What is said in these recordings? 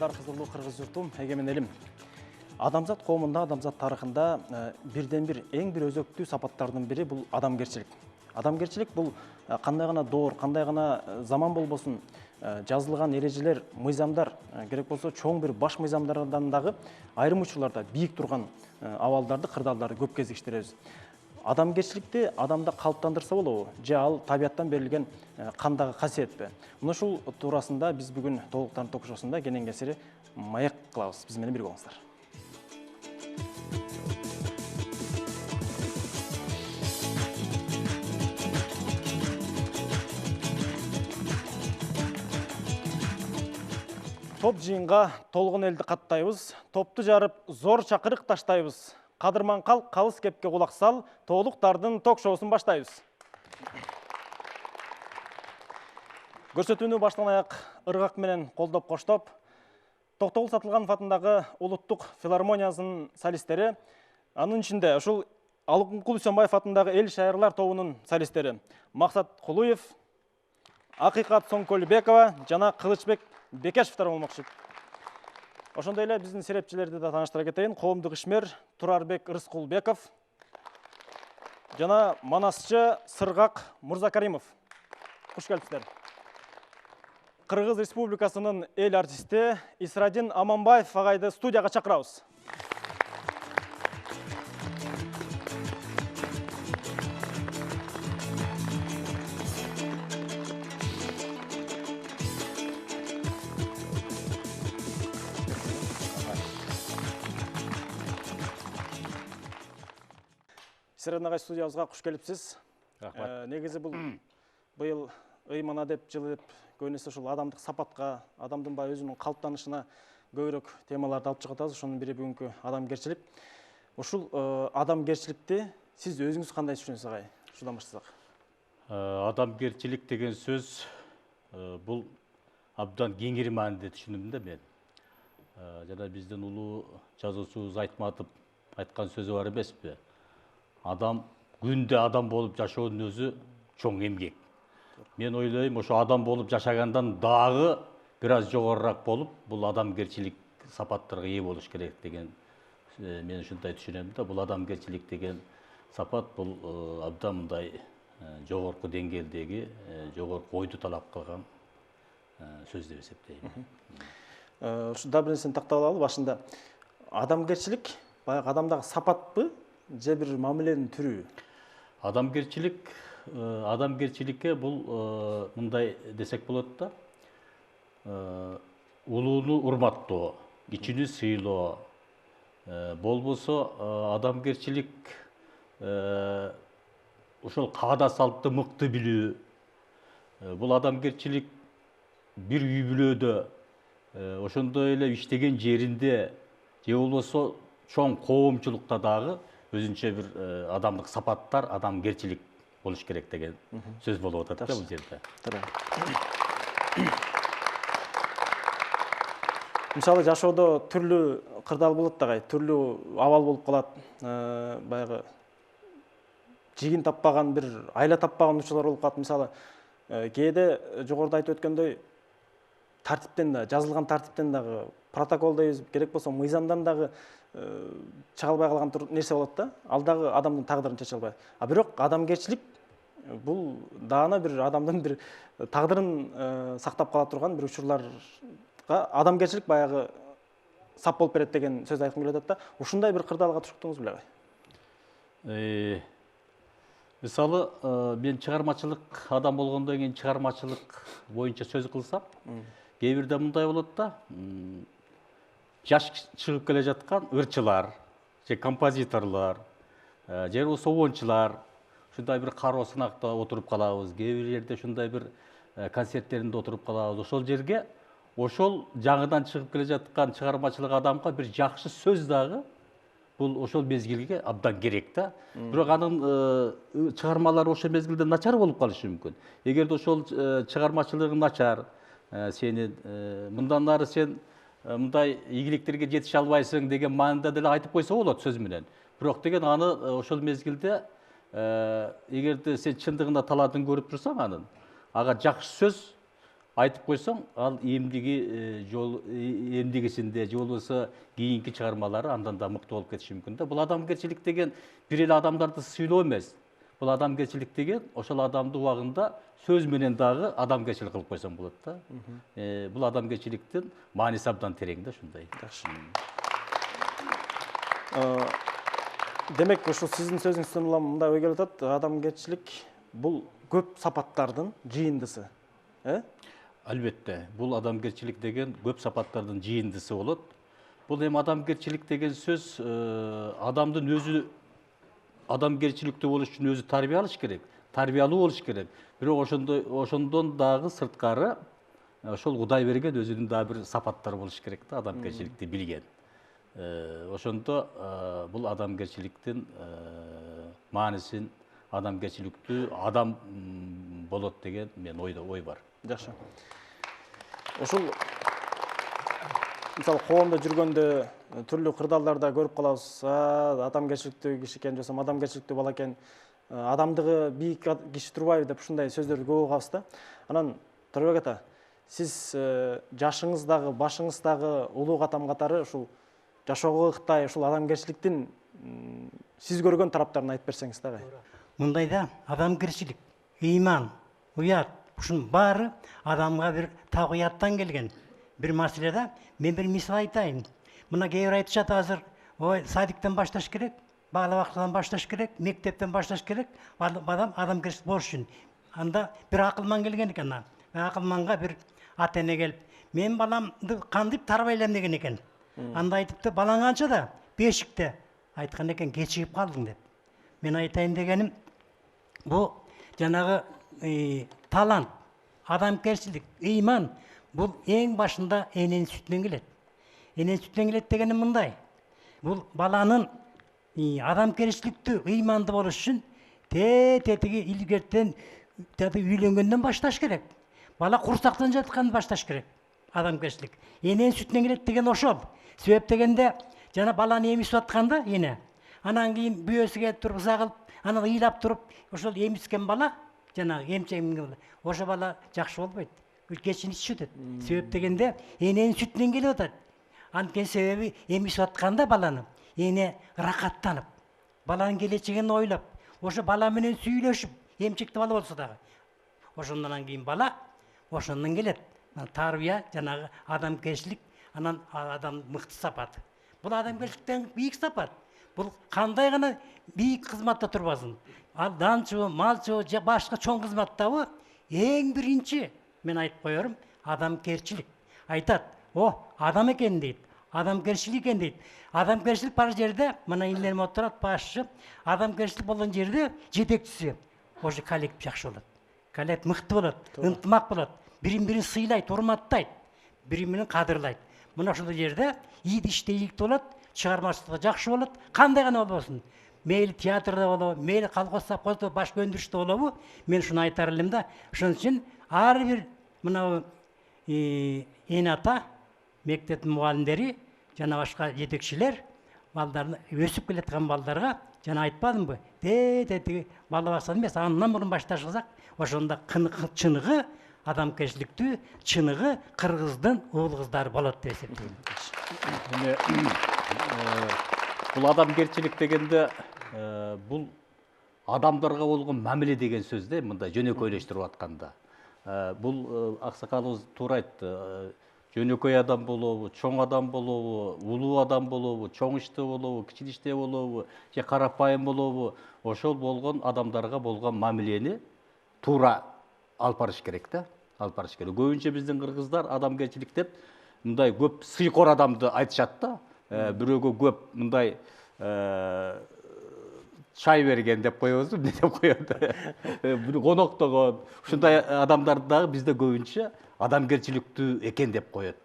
бар қызырлы қырғыз жұртым, егемен елім. Адамзат қауымында, адамзат тарихында бірден-бір ең бір өзекті сапаттардың бірі бұл адамгершілік. Адамгершілік бұл қандай ғана доор, қандай ғана заман болбосын, жазылған ережелер, мыйзамдар, керек болса чоң бір баш мыйзамдардан дағы айрым учурларда биік тұрған авалдарды, кырдаалдарды көп кездештиребиз. Адамгершілікте адамда қалыптандырса болобу, же ал табиаттан берилген кандагы касиетпи? Мына ушул туурасында биз бүгүн толуктарын ток-шоусунда кенен кесири маек кылабыз. Биз менен бирге болуңуздар. Топ жиынға толғын елді қаттайбыз, топты жарып зор чакырык таштайбыз. Қадырман қалк, қалыс кепке құлақ сал, толуктардын ток-шоусын баштайбыз. Көрсөтүүнү баштан аяк ыргак менен колдоп коштоп, Токтогул Сатылганов атындагы Улуттук филармониясынын солисттери, анын ичинде ушул Алыкул Үсөнбаев атындагы эл шайырлар тобунун солисттери Максат Кулуев, Акыйкат Соңкөлбекова жана Кылычбек Бекешевтер болмокчу. Ошондой эле биздин серепчилерди да тааныштыра кетейин. Коомдук ишмер Турарбек Рыскулбеков жана манасчы Сыргак Мурзакаримов. Куш келипсиздер. Кыргыз Республикасынын эл артисти Исрадин Аманбаев агайды студияга чакырабыз. Исрадин агай студиябызга куш келипсиз. Негизи бул быйыл ыймана деп жылы деп көбүнесе ушул адамдык сапатка, адамдын бай өзүнүн калыптанышына көбүрөөк темаларды алып чыгып атабыз. Ошонун бири бүгүнкү адамгерчилик. Ушул адамгерчиликти сиз өзүңүз кандай түшүнөсүз агай? Ушудан баштасак. Адамгерчилик деген сөз бул абдан кеңири мааниде түшүнөм да мен. Жана биздин улуу жазуучубуз Айтматов айткан сөзү бар эмеспи? Адам күндө адам болуп жашоонун өзү чоң эмгек. Мен ойлойм, ошо адам болуп жашагандан дагы бир аз жогорурак болуп, бул адамгерчилик сапаттарга ээ болуш керек деген мен ушундай түшүнөм да. Бул адамгерчилик деген сапат бул абдан мындай жогорку деңгээлдеги, жогорку ойду талап кылган сөз деп эсептейм. Ушунда бир нерсени тактап алалы башында. Адамгерчилик баягы адамдагы сапатпы? Же бир мамиленин түрү? Адамгерчиликке бул мындай десек болот да. Улууну урматтоо, кичини сыйлоо. Болбосо адамгерчилик ошол каада салтты мыкты билүү. Бул адамгерчилик бир үй бүлөдө, ошондой эле иштеген жеринде, же болбосо чоң коомчулукта дагы өзүнчө бир адамдык сапаттар, адамгерчилик болуш керек деген сөз болуп атат да бул жерде. Мисалы жашоодо түрлүү кырдаал болот да агай, түрлүү абал болуп калат. Баягы жигин таппаган, бир айла таппаган учурлар болуп калат. Мисалы кээде жогоруда айтып өткөндөй тартиптен да, жазылган тартиптен дагы, протокол дейбиз, керек болсо мыйзамдан дагы чыга албай калган нерсе болот да. Ал дагы адамдын тагдырын чече албайт. Бирок адамгерчилик бул даана бир адамдын бир тагдырын сактап кала турган бир учурларга адамгерчилик баягы сап болуп берет деген сөз айткым келип атат да. Ушундай бир кырдаалга туштуңуз беле агай? Мисалы, мен чыгармачылык адам болгондон кийин чыгармачылык боюнча сөз кылсам, кээ бирде мындай болот да. Жаш чыгып келе жаткан ырчылар, же композиторлор, же болбосо обончулар ушундай бир кароо сынакта отуруп калабыз. Кээ бир жерде ушундай бир концерттеринде отуруп калабыз. Ошол жерге ошол жаңыдан чыгып келе жаткан чыгармачылык адамга бир жакшы сөз дагы бул ошол мезгилге абдан керек да. Бирок анын чыгармалары ошол мезгилде начар болуп калышы мүмкүн. Эгерде ошол чыгармачылыгың начар, сени мындан ары сен мындай ийгиликтерге жетише албайсың деген маанida деле айтып койсо болот сөз менен. Бирок деген аны ошол мезгилде эгерде сен чындыгында талантын көрүп турсаң анын, ага жакшы сөз айтып қойсаң, ал емдігісінде же болмаса кейінгі шығармалары андан да мықты болып кетиши мүмкін да. Бұл адамгерчилик деген бир эле адамдарды сыйлоо эмес. Бұл адамгерчилик деген ошол адамды убагында сөз менен дагы адамгерчилик кылып койсоң болот да. Бұл адамгерчиликтин мааниси абдан терең да ушундай. Демек, ошо сиздин сөзүңүздөн улам мындай ой келип атат, адамгерчилик бул көп сапаттардын жыйындысы. Албетте, бұл адамгерчилик деген көп сапаттардын жыйындысы болот. Бұл эми адамгерчилик деген сөз адамдын өзү адамгерчиликтүү болуш үчүн өзү тарбиялаш керек, тарбиялуу болуш керек. Бирок ошондон дагы сырткары ошол Кудай берген өзүнүн дагы бир сапаттары болуш керек да, адамгерчиликти билген. Ошондо бул адамгерчиликтин маанисин, адамгерчиликтүү адам болот деген мен ой бар. Жакшы. Ошол мисалы коомдо жүргөндө түрлүү кырдаалдарда көрүп калабыз. Адамгерчиликтүү киши экен, жосом адамгерчиликтүү бала экен, адамдыгы бийик киши турбайбы деп ушундай сөздөрдү көп угабыз да. Анан Төрөбек ата, сиз жашыңыздагы, башыңыздагы улуу атам катары ушул жашоого ыктай ушул адамгерчиликтин сиз көргөн тараптарын айтып берсеңиз дагы. Мындайда адамгерчилик, ыйман, уят, ушунун баары адамга бир табияттан келген бир маселе да. Мен бир мисал айтайын. Мына кээ бир айтышат азыр, ой, садиктен башташ керек, бала бактадан башташ керек, мектептен башташ керек, адамгерчилик болуш үчүн. Анда бир акылман келген экен. Акылманга бир ата эне келип, мен баламды кантип тарбайлайм деген экен. Анда айтыпты, балаң канчада? 5-те. Айткан экен, кечигип калдың деп. Мен айтайын дегеним, бу жанагы талант, адамгерчилик, ыйман, бул эң башында эненин сүтүнөн келет. Эненин сүтүнөн келет дегеним мындай. Бул баланын адамгерчиликтүү, ыйманды болуш үчүн тетиги илгертен үйлөнгөндөн башташ керек. Бала курсактан жаткандан башташ керек. Адамгерчилик. Эненин сүтүнөн келет деген ошол. Себеп дегенде жана баланы эмизип атканда эне. Анан кийин бүйөсү келип туруп ыза анан ыйлап туруп, ошол эмискен бала, жанагы эмчегин ошо бала жакшы болбойт. Кечиничи өтөт. Себеп дегенде эненин сүтүнөн келип атат. Анткени себеби эмисип атканда баланы эне ракаттанып, баланын келечегин ойлоп, ошо бала менен сүйлөшүп, эмчекти бала болсо дагы. Ошондон кийин бала ошондон келет. Тарбия, жанагы адамгерчилик, анан адам мыкты сапат. Бул адамгерчиликтен бийик сапат. Бул кандай гана бийик кызматта турбасын. Данчыбы, малчыбы, же башка чоң кызматтабы, эң биринчи мен айтып коерум, адамгерчилик. Айтат, адам экен дейт, адамгерчилик экен дейт. Адамгерчилик бар жерде, мына инелерим отурат, башчы, адамгерчилик болгон жерде жетекчиси, ошо коллектив жакшы болот. Коллектив мыкты болот, ынтымак болот, бирин-бирин сыйлайт, урматтайт, бирин-бирин кадырлайт. Мына ошол жерде иште ийгиликтүү болот, чыгармачылыгы жакшы болот, кандай гана болбосун. Мейли театрда болобу, мейли колхоз совхозда, башка өндүрүштө болобу, мен ушуну айтар элем да. Ошон үчүн ар бир мына эне ата, мектептин мугалимдери, жана башка жетекчилер балдарын өсүп келаткан балдарга жана айтпадымбы? Тетиги бала бакчадан эмес, андан мурун башташ кылсак, ошондо чыныгы адамгерчиликтүү, чыныгы кыргыздын уул кыздары болот деп эсептейм. Бул адамгерчилик дегенде бул адамдарга болгон мамиле деген сөз да, мындай жөнөкөйлөштүрүп атканда. Бул аксакалыбыз туура айтты. Жөнөкөй адам болобу, чоң адам болобу, улуу адам болобу, чоң иште болобу, кичи иште болобу, же карапайым болобу, ошол болгон адамдарга болгон мамилени туура алып барыш керек да. Алып барыш керек. Көбүнчө биздин кыргыздар адамгерчилик деп мындай көп сыйкор адамды айтышат да. Бирөөгө көп мындай чай берген деп коебузбу, эмне деп коет. Бир коноктогон ушундай адамдарды дагы бизде көбүнчө адамгерчиликтүү экен деп коет.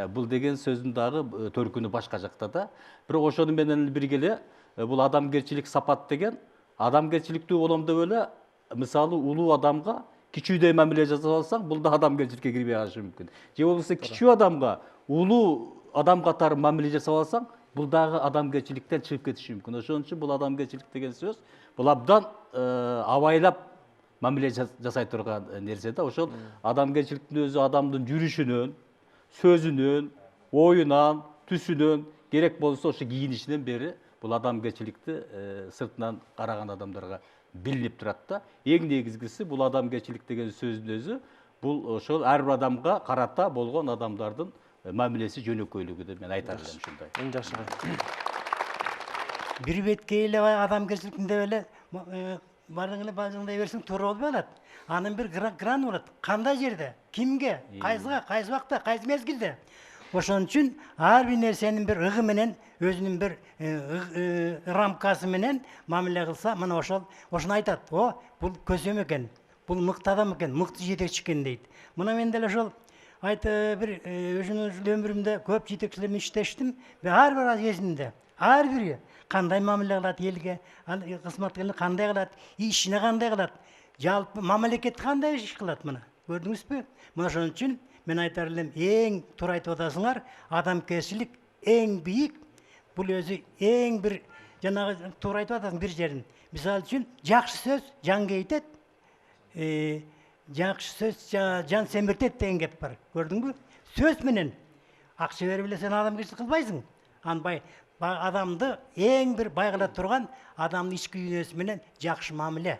Бул деген сөздүн дагы төркүнү башка жакта да. Бирок ошону менен бирге эле бул адамгерчилик сапат деген адамгерчиликтүү болом деп эле мисалы улуу адамга кичүүдөй мамиле жасап алсаң, бул да адамгерчиликке кирбей калышы мүмкүн. Же болбосо кичүү адамга улуу адам катары мамиле жасап алсаң, бул дагы адамгерчиликтен чыгып кетиши мүмкүн. Ошон үчүн бул адамгерчилик деген сөз бул абдан абайлап мамиле жасай турган нерсе да. Ошол адамгерчиликтин өзү адамдын жүрүшүнөн, сөзүнөн, оюнан, түсүнөн, керек болсо ошо кийинишинен бери бул адамгерчиликти сыртынан караган адамдарга билинип турат да. Эң негизгиси бул адамгерчилик деген сөздүн өзү бул ошол ар бир адамга карата болгон адамдардын мамилеси, жөнөкөйлүгү деп мен айтар элем ушундай. Эң жакшы. Бир бетке эле адамгерчиликтин деп эле баардыгын эле бажыңдай берсең туура болбой калат. Анын бир граны болот. Кандай жерде, кимге, кайсыга, кайсы убакта, кайсы мезгилде. Ошон үчүн ар бир нерсенин бир ыгы менен, өзүнүн бир рамкасы менен мамиле кылса, мына ошону айтат. О, бул көсөм экен, бул мыкты адам экен, мыкты жетекчи экен дейт. Мына мен деле ошол бир өзүмдүн өмүрүмдө көп жетекчилер менен иштештим. Ар бир кезинде, ар бири кандай мамиле кылат элге, кызматкерлер кандай кылат, ишине кандай кылат, жалпы мамлекет кандай иш кылат, мына көрдүңүзбү? Мына ошон үчүн мен айтар элем, эң туура айтып атасыңар, адамгерчилик эң бийик, бул өзү эң бир жанагы туура айтып атасың бир жерин. Мисалы үчүн жакшы сөз жан кейтет, жакшы сөз жан семиртет деген кеп бар. Көрдүңбү? Сөз менен акча берип эле сен адамгерчилик кылбайсың. Анбай адамды эң бир байгыла турган адамдын ички дүйнөсү менен жакшы мамиле,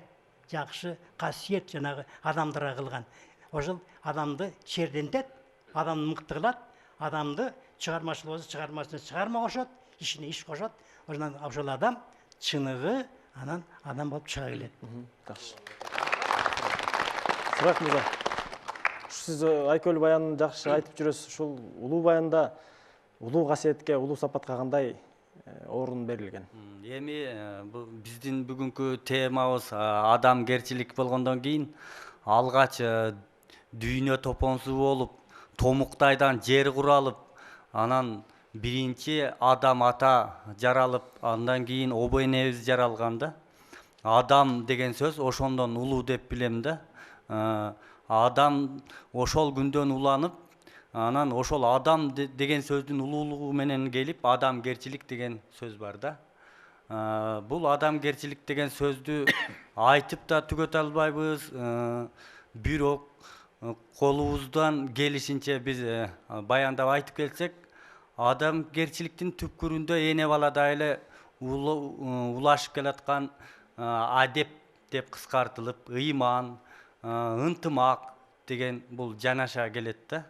жакшы касиет жанагы адамдарга кылган. Ошол адамды шердентет, адамды мыкты кылат, адамды чыгармачыл болсо чыгармасына чыгарма кошот, ишине иш кошот. Ошол адам чыныгы анан адам болуп чыга келет. Жакшы. Сурак мырза. Сиз Айкөл баянын жакшы айтып жүрөсүз. Ушул улуу баянда улуу касиетке, улуу сапатка кандай орун берилген? Эми биздин бүгүнкү темабыз адамгерчилик болгондон кийин алгач дүйнө топонсу болуп, Томуктайдан жер куралып, анан биринчи адам ата жаралып, андан кийин обо энебиз жаралган да. Адам деген сөз ошондон улуу деп билем да. Адам ошол күндөн уланып, анан ошол адам деген сөздүн улуулугу менен келип, адамгерчилик деген сөз бар да. Бул адамгерчилик деген сөздү айтып да түгөтө албайбыз. Бирок колубуздан келишинче биз баяндап айтып келсек, адамгерчиликтин түпкүрүндө эне баладай эле улашып келаткан адеп деп кыскартылып, ыйман, ынтымак деген бул жанаша келет да.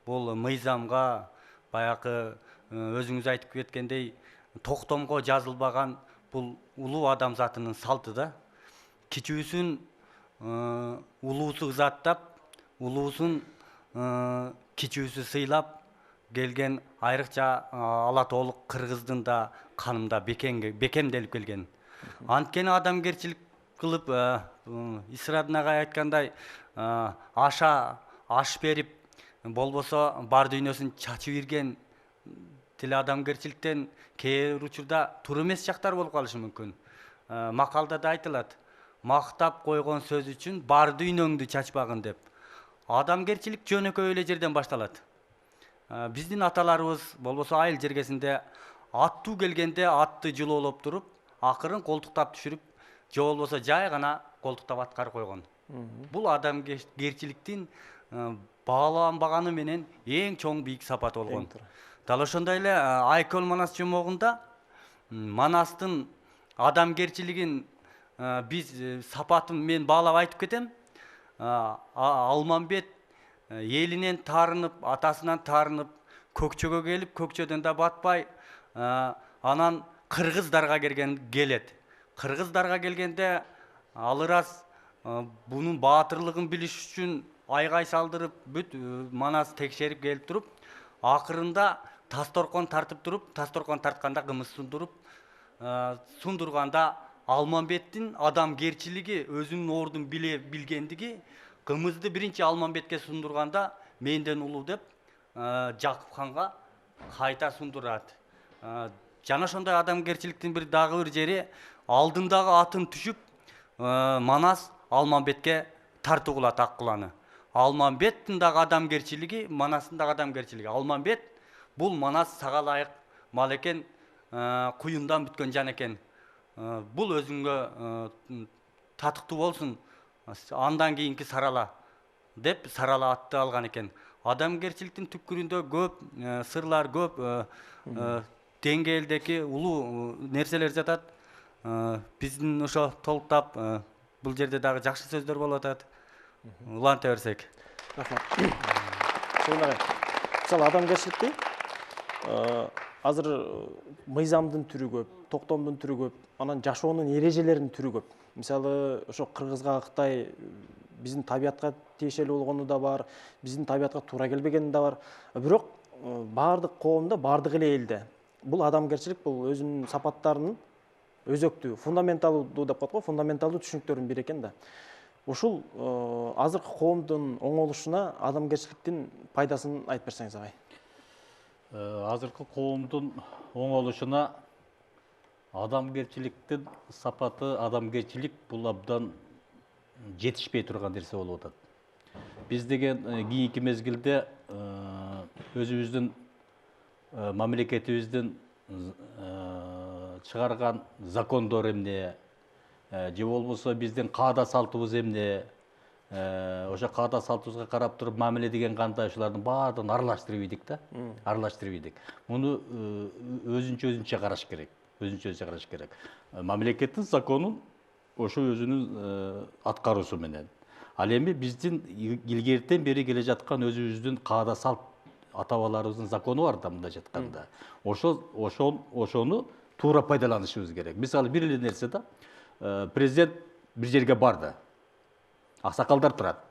Бул мыйзамга, баягы өзүңүз айтып кеткендей, токтомго жазылбаган бул улуу адамзатынын салты да. Кичүүсүн улуусу ызаттап, улуусун кичүүсү сыйлап келген айрыкча ала тоолук кыргыздын да канында бекемделип келген. Анткени адамгерчилик кылып, Исрабин агай айткандай, аш берип, болбосо бар дүйнөсүн чачып ирген тил адамгерчиликтен кээ бир учурда туура эмес жактар болуп калышы мүмкүн. Макалда да айтылат, мактап койгон сөз үчүн бар дүйнөңдү чачпагын деп. Адамгерчилик жөнөкөй эле жерден башталат. Биздин аталарыбыз болбосо айыл жергесинде аттуу келгенде атты жылоолоп туруп, акырын колтуктап түшүрүп, же болбосо жай гана колтуктап аткарып койгон. Бул адамгерчиликтин бааланбаганы менен эң чоң бийик сапат болгон. Дал ошондой эле Айкөл Манас жомогунда Манастын адамгерчилигин биз сапатын мен баалап айтып кетем. Алмамбет элинен таарынып, атасынан таарынып, көкчөгө келип, көкчөдөн да батпай, анан кыргыздарга келет. Кыргыздарга келгенде ал ырас бунун баатырлыгын билиш үчүн айгай салдырып, бүт Манас текшерип келип туруп, акырында тасторкон тартып туруп, тасторкон тартканда кымыз сундурганда Алмамбеттин адамгерчилиги, өзүнүн ордун билгендиги, кымызды биринчи Алмамбетке сундурганда менден улуу деп Жакып ханга кайта сундурат. Жана ошондой адамгерчиликтин дагы бир жери, алдындагы атын түшүп, Манас Алмамбетке тартуу кылат Аккуланы. Алмамбеттин дагы адамгерчилиги, Манастын дагы адамгерчилиги. Алмамбет бул Манас сага ылайык мал экен, куюндан бүткөн жан экен. Бул өзүңгө татыктуу болсун, Андан кийинки Сарала деп Сарала атты алган экен. Адамгерчиликтин түпкүрүндө көп сырлар, көп деңгээлдеги улуу нерселер жатат. Биздин ошо толуктап бул жерде дагы жакшы сөздөр болуп атат. Уланта берсек. Рахмат. Сейин агай, мисалы адамгерчиликти азыр мыйзамдын түрү көп, токтомдун түрү көп, анан жашоонун эрежелеринин түрү көп. Мисалы ошо Кыргызга Кытай биздин табиятка тиешелүү болгону да бар, биздин табиятка туура келбегени да бар. Бирок баардык коомдо, баардык эле элде бул адамгерчилик бул өзүнүн сапаттарынын өзөктүү, фундаменталдуу деп коет го, фундаменталдуу түшүнүктөрүнүн бири экен да. Ушул азыркы коомдун оңолушуна адамгерчиликтин пайдасын айтып берсеңиз агай. Азыркы коомдун оңолушуна адамгерчиликтин сапаты, адамгерчилик бул абдан жетишпей турган нерсе болуп атат. Биз деген кийинки мезгилде өзүбүздүн мамлекетибиздин чыгарган закондор эмне, же болбосо биздин каада салтыбыз эмне, ошо каада салтыбызга карап туруп мамиле деген кандай, ушулардын баардыгын аралаштырып ийдик да, аралаштырып ийдик. Муну өзүнчө караш керек, өзүнчө караш керек. Мамлекеттин законун ошо өзүнүн аткаруусу менен. Ал эми биздин илгертен бери келе жаткан өзүбүздүн каада салт ата-бабаларыбыздын закону бар да, мындай жатканда. Ошону туура пайдаланышыбыз керек. Мисалы бир эле нерсе да, президент бир жерге барды. Аксакалдар турат.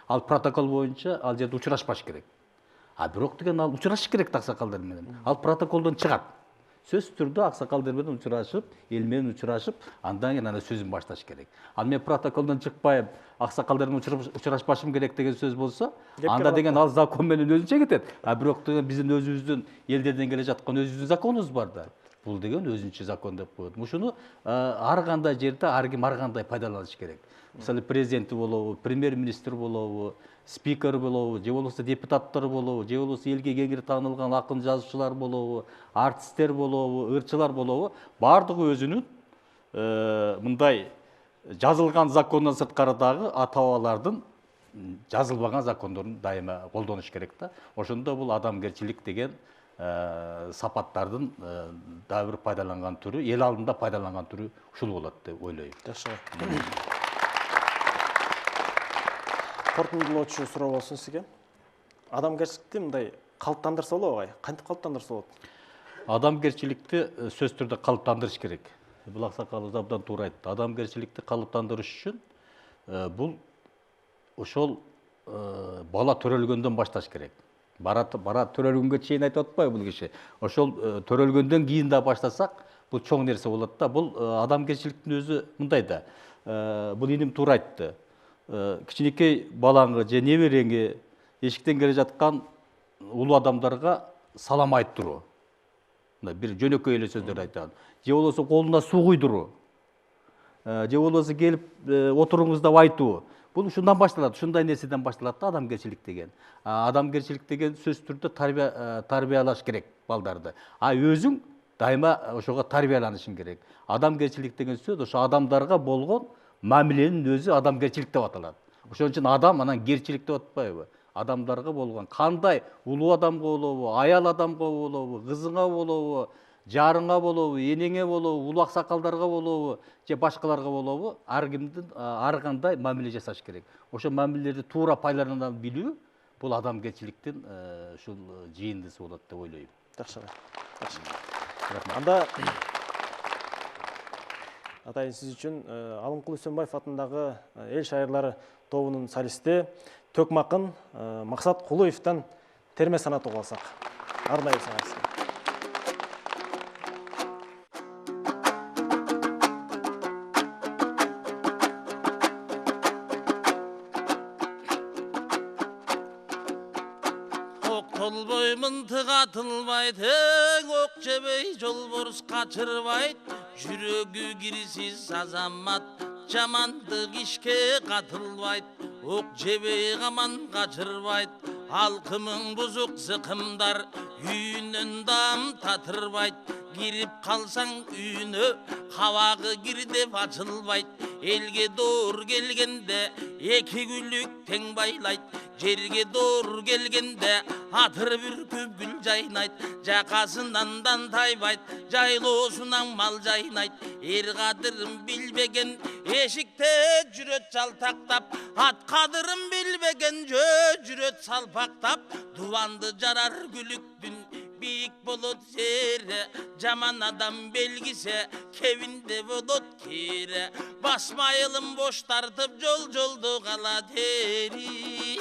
Ал протокол боюнча ал жерде учурашпаш керек. Бирок деген ал учурашыш керек аксакалдар менен. Ал протоколдон чыгат. Сөз түрдө аксакалдар менен учурашып, эл менен учурашып, андан кийин ана сөзүн башташ керек. Ал мен протоколдон чыкпай аксакалдар менен учурашпашым керек деген сөз болсо, анда деген ал закон менен өзүнчө кетет. Бирок деген биздин өзүбүздүн элдерден келе жаткан өзүбүздүн законубуз бар да. Бул деген өзүнчө закон деп коет. Ушуну ар кандай жерде ар ким ар кандай пайдаланыш керек. Мисалы президенти болобу, премьер-министр болобу, спикер болобу, же болбосо депутаттар болобу, же болбосо элге кеңири таанылган акын жазуучулар болобу, артисттер болобу, ырчылар болобу, баардыгы өзүнүн мындай жазылган закондон сырткары дагы ата-бабалардын жазылбаган закондорун дайыма колдонуш керек да. Ошондо бул адамгерчилик деген сапаттардын дагы бир пайдаланган түрү, эл алдында пайдаланган түрү ушул болот деп ойлойм. Жакшы. Корутундулоочу суроо болсун сизге. Адамгерчиликти мындай калыптандырса болобу агай? Кантип калыптандырса болот? Адамгерчиликти сөз түрдө калыптандырыш керек. Бул аксакалыбыз абдан туура айтты. Адамгерчиликти калыптандырыш үчүн бул ошол бала төрөлгөндөн башташ керек. Бара төрөлгөнгө чейин айтып атпайбы бул киши? Ошол төрөлгөндөн кийин да баштасак, бул чоң нерсе болот да. Бул адамгерчиликтин өзү мындай да. Бул иним туура айтты. Кичинекей балаңы же небереңи эшиктен келе жаткан улуу адамдарга салам айттыруу. Бир жөнөкөй эле сөздөр айтат. Же болбосо колуна суу куйдуруу. Же болбосо келип отуруңуз деп айтуу. Бул ушундан башталат, ушундай нерседен башталат да адамгерчилик деген. Адамгерчилик деген сөз түрдө тарбиялаш керек балдарды. Өзүң дайыма ошого тарбияланышың керек. Адамгерчилик деген сөз ошо адамдарга болгон мамиленин өзү адамгерчилик деп аталат. Ошон үчүн адам анан герчилик деп атпайбы? Адамдарга болгон кандай улуу адамга болобу, аял адамга болобу, кызыңа болобу, жарыңа болобу, энеңе болобу, улуу аксакалдарга болобу, же башкаларга болобу, ар кимдин ар кандай мамиле жасаш керек. Ошо мамилелерди туура пайдалана билүү бул адамгерчиликтин ушул жыйындысы болот деп ойлойм. Жакшы. Анда атайын сиз үчүн Алымкул Үсөнбаев атындагы эл шайырлары тобунун солисти Төкмакын Максат Кулуевден терме санат угуп алсак. Арнайы сыңарсыз. Толбой мынтык атылбайт, ок жебей жолборс качырбайт, жүрөгү кирсиз азамат, жамандык ишке катылбайт, ок жебей каман качырбайт, алкымың бузук зыкымдар, үйүнөн дам татырбайт, кирип калсаң үйүнө кабагы кир деп ачылбайт, Elge doğru gelgende iki gülük teң байлайт. Жерге doğru gelgende атыр бүркүп гүл жайнайт. Жақасынан тайбайт, жайлоосунан мал жайнайт. Эр кадырын билбеген эшикте жүрөт жалтактап, ат кадырын билбеген жүрөт салпактап. Дубанды жарар күлүктүн бийик болот жери, жаман адам белгисе кебинде болот кери. Басмайылым бош тартып жолду кала тери.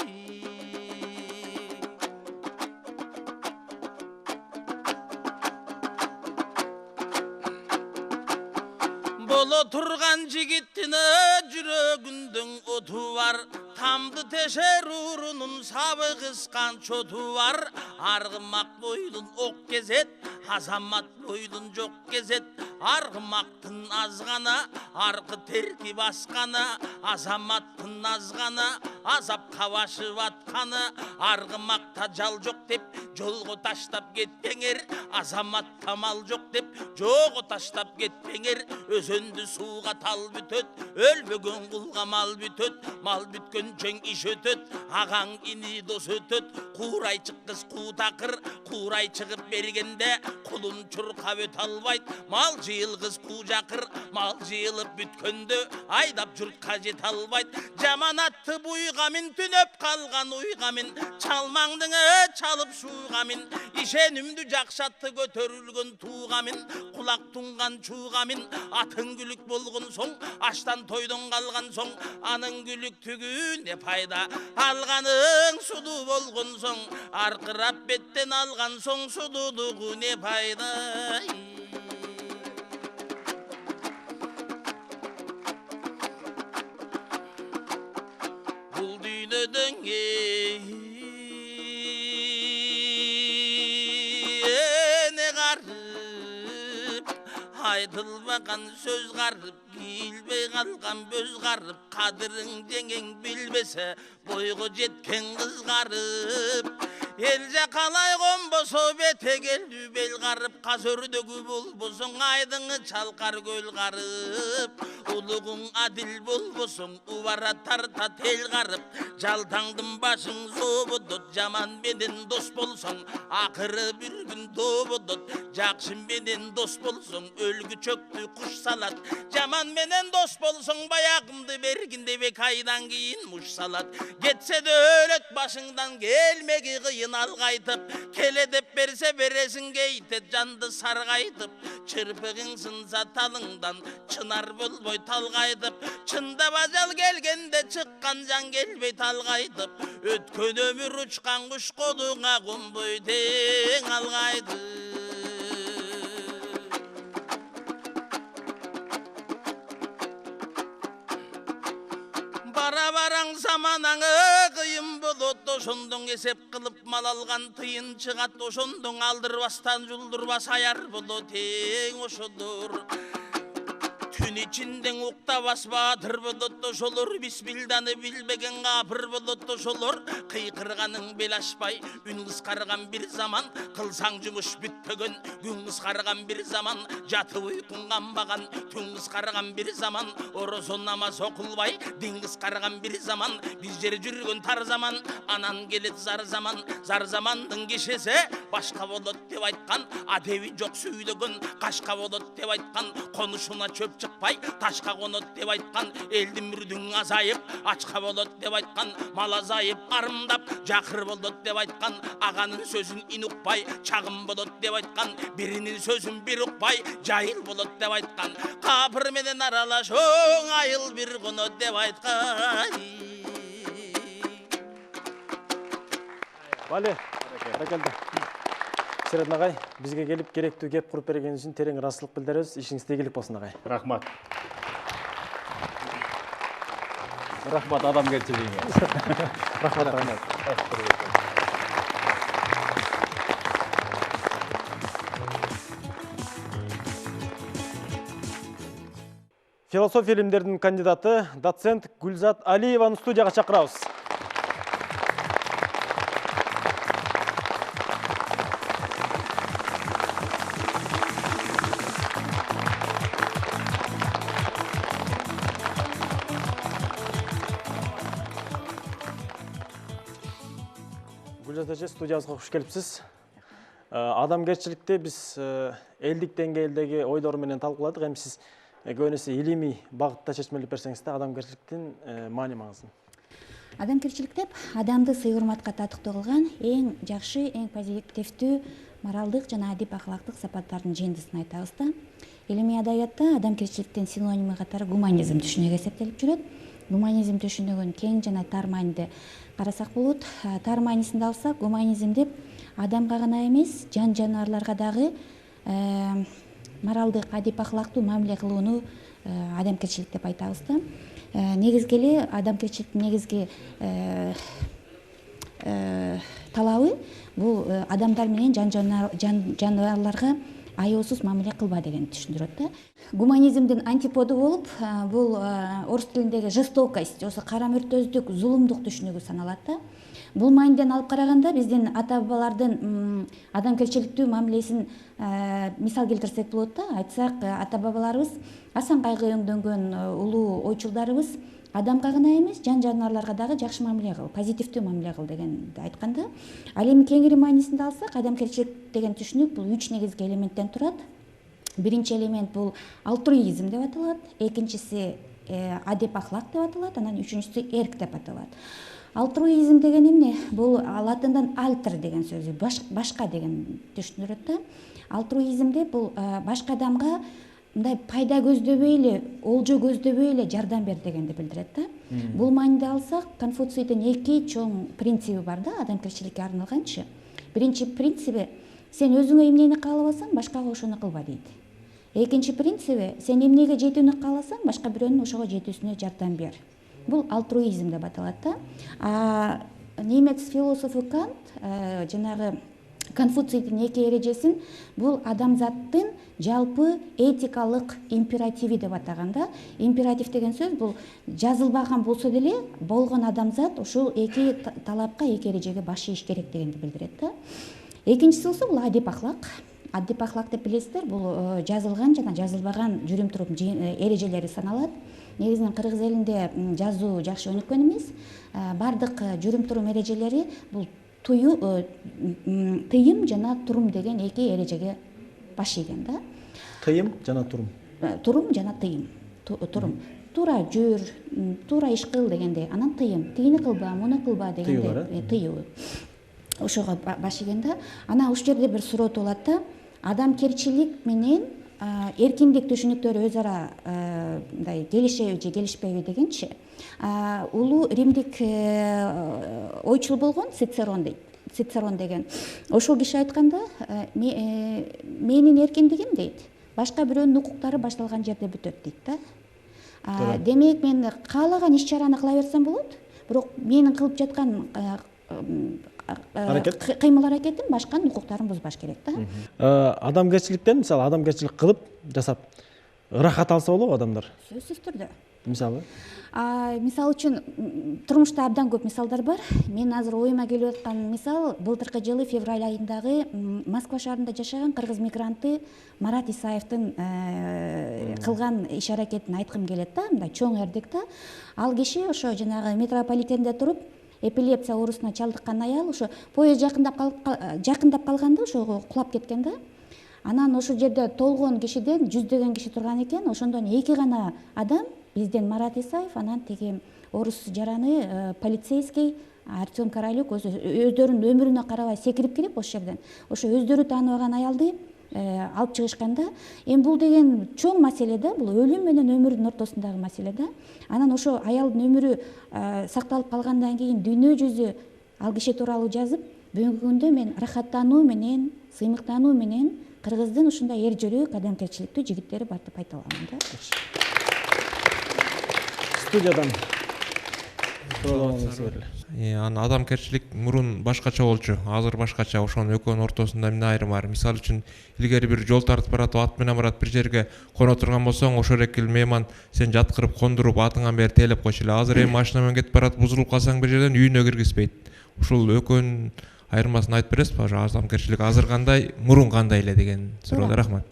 Боло турган жигиттине жүрөгүндүн оту бар. Тамды тешер урунун сабы кыскан чоту бар. Аргымак бойлун ок кезет, азамат бойлун жок кезет. Аргымактын азгана, аркы терки басканы. Азаматтын азгана, азапка башып атканы. Аргымакта жал жок деп жолго таштап кетпеңер. Азаматта мал жок деп жого таштап кетпеңер. Өзөндү сууга тал бүтөт, өлбөгөн кулга мал бүтөт. Мал бүткөн чөң иш өтөт, агаң ини дос өтөт. Куурайчы кыз куу такыр, куурай чыгып бергенде кулун чуркап өтө албайт. Мал жыйылгыз куу жакыр, мал жыйылып бүткөндө айдап журтка жете албайт. Жаман атты буйга мин, түнөп калган уйга мин, чалмаңдыңы чалып шууга мин. Ишенимди жакшатты көтөрүлгөн тууга мин, кулак тунган чууга мин. Атың күлүк болгон соң, аштан тойдон калган соң, анын күлүктүгү не пайда? Алганың суду болгон соң, аркырап беттен алган соң, судулугу не пайда? Бул дүйнөдөн эне карып, айтылбаган сөз карып, кийлбей калган бөз карып. Кадырың жеңең билбесе, бойго жеткен кыз карып. Эл жакалай конбосо бетегелдүү бел карып. Казөрдөгү болбосоң, айдыңы чалкар көл карып. Улугуң адил болбосоң, убара тарта тел карып. Жалтаңдын башың зободот, жаман менен дос болсоң, акыры бир күн дободот. Жакшы менен дос болсоң, өлгү чөктү куш салат. Жаман менен дос болсоң, баягымды бергин деп айдан кийин муш салат. Кетсе де өлөт башыңдан, келмеги кыйын алгайтып. Келе деп берсе бересиң кейтет, жанды саргайтып. Чырпыгың сынса талыңдан, чынар болбой талгайтып. Чындап ажал келгенде чыккан жан келбей талгайтып. Өткөн өмүр учкан куш колуңа конбой тең алгайтып. Бара-бараң заманаңы кыйын болот, ошондон эсеп кылып мал алган тыйын чыгат. Ошондон алдырбастан жулдурбас аяр болот, тең ошодор. Түн ичинден уктабас баатыр болот ошолор. Бисмилданы билбеген капыр болот ошолор. Кыйкырганың бел ашпай, үн кыскарган бир заман. Кылсаң жумуш бүтпөгөн, күн кыскарган бир заман. Жатып уйкуң канбаган, түн кыскарган бир заман. Орозо намаз окулбай, дин кыскарган бир заман. Биз жер жүргөн тар заман, анан келет зар заман. Зар замандын кишесе башка болот деп айткан. Адеби жок сүйлөгөн, кашка болот деп айткан. Конушуна чөп чыкпай, ташка конот деп айткан. Элдин мүрдүң азайып, ачка болот деп айткан. Мал азайып, арымдап, жакыр болот деп айткан. Аганын сөзүн ин укпай, чагым болот деп айткан. Биринин сөзүн бир укпай, жайыл болот деп айткан. Капыр менен аралашоң, айыл бир конот деп айткан. Вали, баракалды. Серат агай, бизге келип керектүү кеп куруп бергениңиз үчүн терең ыраазычылык билдиребиз. Ишиңизде ийгилик болсун агай. Рахмат. Рахмат адамгерчилигиңе. Рахмат. Философия илимдеринин кандидаты, доцент Гүлзат Алиеваны студияга чакырабыз. Гүлзат эже, студиябызга куш келипсиз. Адамгерчиликти биз элдик деңгээлдеги ойлор менен талкууладык. Эми сиз көбүнесе илимий багытта чечмелеп берсеңиз да адамгерчиликтин маани маңызын. Адамгерчилик деп адамды сый урматка татыктуу кылган эң жакшы, эң позитивдүү моралдык жана адип акылактык сапаттардын жыйындысын айтабыз да. Илимий адабиятта адамгерчиликтин синонимы катары гуманизм түшүнүгү эсептелип жүрөт. Гуманизм түшүнүгүн кең жана тар мааниде карасак болот. Тар маанисинде алсак, гуманизм деп адамга гана эмес, жан жаныбарларга дагы моралдык, адип акылактуу мамиле кылууну адамгерчилик деп айтабыз да. Негизги эле адамгерчиликтин негизги талабы бул адамдар менен жан жаныбарларга аяосуз мамиле кылба деген түшүндүрөт да. Гуманизмдин антиподу болуп, бул орус тилиндеги жестокость, осы карамүртөздүк, зулумдук түшүнүгү саналат да. Бул мааниден алып караганда биздин ата бабалардын адамгерчиликтүү мамилесин мисал келтирсек болот да. Айтсак, ата бабаларыбыз асан кайгы өңдөнгөн улуу ойчулдарыбыз адамга гана эмес, жан жаныбарларга дагы жакшы мамиле кыл, позитивдүү мамиле кыл дегенди айтканда. Ал эми кеңири маанисинде алсак, адамгерчилик деген түшүнүк бул 3 негизги элементтен турат. Биринчи элемент бул алтруизм деп аталат, экинчиси адип акылак деп аталат, анан үчүнчүсү эрк деп аталат. Алтруизм деген эмне? Бул латындан альтер деген сөзү, башка деген түшүндүрөт да. Алтруизмде бул башка адамга мындай пайда көздөбөй эле, олжо көздөбөй эле жардам бер дегенди билдирет да. Бул мааниде алсак, Конфуцийдин 2 чоң принциби бар да, адамгерчиликке арналганчы. Биринчи принциби: сен өзүңө эмнени каалабасаң, башкага ошону кылба дейт. Экинчи принциби: сен эмнеге жетүүнү кааласаң, башка бирөөнүн ошого жетүүсүнө жардам бер. Бул алтруизм деп аталат да. Немец философу Кант жанагы Конфуцийдин 2 эрежесин бул адамзаттын жалпы этикалык императиви деп атаган да. Императив деген сөз бул жазылбаган болсо деле болгон адамзат ушул 2 талапка, 2 эрежеге баш ийиш керек дегенди билдирет да. Экинчиси болсо бул адип акылак. Адип акылак деп билесиздер, бул жазылган жана жазылбаган жүрүм-турум эрежелери саналат. Негизинен кыргыз элинде жазуу жакшы өнүккөн эмес. Бардык жүрүм-турум эрежелери бул тыйым жана турум деген 2 эрежеге баш ийген да. Тыйым жана турум. Турум жана тыйым. Турум. Туура жүр, туура иш кыл дегендей. Анан тыйым. Тигини кылба, муну кылба дегендей. Тыйуу. Ошого баш ийген да. Анан ушул жерде бир суроо туулат да. Адамгерчилик менен эркиндик түшүнүктөрү өз ара мындай келишеби же келишпейби дегенчи. Улуу римдик ойчул болгон Цицерон дейт. Цицерон деген. Ошол киши айтканда, менин эркиндигим дейт, башка бирөөнүн укуктары башталган жерде бүтөт дейт да. Демек мен каалаган иш чараны кыла берсем болот, бирок менин кылып жаткан кыймыл аракетим башканын укуктарын бузбаш керек да. Адамгерчиликтен, мисалы, адамгерчилик кылып жасап ырахат алса болобу адамдар? Сөзсүз түрдө. Мисалы? Мисал үчүн турмушта абдан көп мисалдар бар. Мен азыр оюма келип аткан мисал былтыркы жылы февраль айындагы Москва шаарында жашаган кыргыз мигранты Марат Исаевдин кылган иш аракетин айткым келет да, мындай чоң эрдик да. Ал киши ошо жанагы метрополитенде туруп, эпилепсия оорусуна чалдыккан аял, ошо поезд жакындап калганда ошого кулап кеткен да. Анан ошол жерде толгон кишиден жүздөгөн киши турган экен. Ошондон 2 гана адам, бизден Марат Исаев, анан теги орус жараны полицейский Артем Королюк өздөрүнүн өмүрүнө карабай секирип кирип ошол жерден ошо өздөрү тааныбаган аялды алып чыгышканда, эми бул деген чоң маселе да, бул өлүм менен өмүрдүн ортосундагы маселе да. Анан ошо аялдын өмүрү сакталып калгандан кийин дүйнө жүзү ал киши тууралуу жазып, бүгүнкү күндө мен рахаттануу менен, сыймыктануу менен кыргыздын ушундай эр жүрөк, адамгерчиликтүү жигиттери бар деп айта аламын да. Студиядан адамгерчилик мурун башкача болчу, азыр башкача. Ошонун экөөнүн ортосунда эмне айрым бар? Мисалы үчүн, илгери бир жол тартып баратып, ат менен барат, бир жерге коно турган болсоң, ошол экил мейман сен жаткырып, кондуруп, атыңан бери тейлеп койчу эле. Азыр эми машина менен кетип баратып, бузулуп калсаң бир жерден үйүнө киргизбейт. Ушул экөөнүн айырмасын айтып бересизби? Адамгерчилик азыр кандай, мурун кандай эле деген суроо. Рахмат.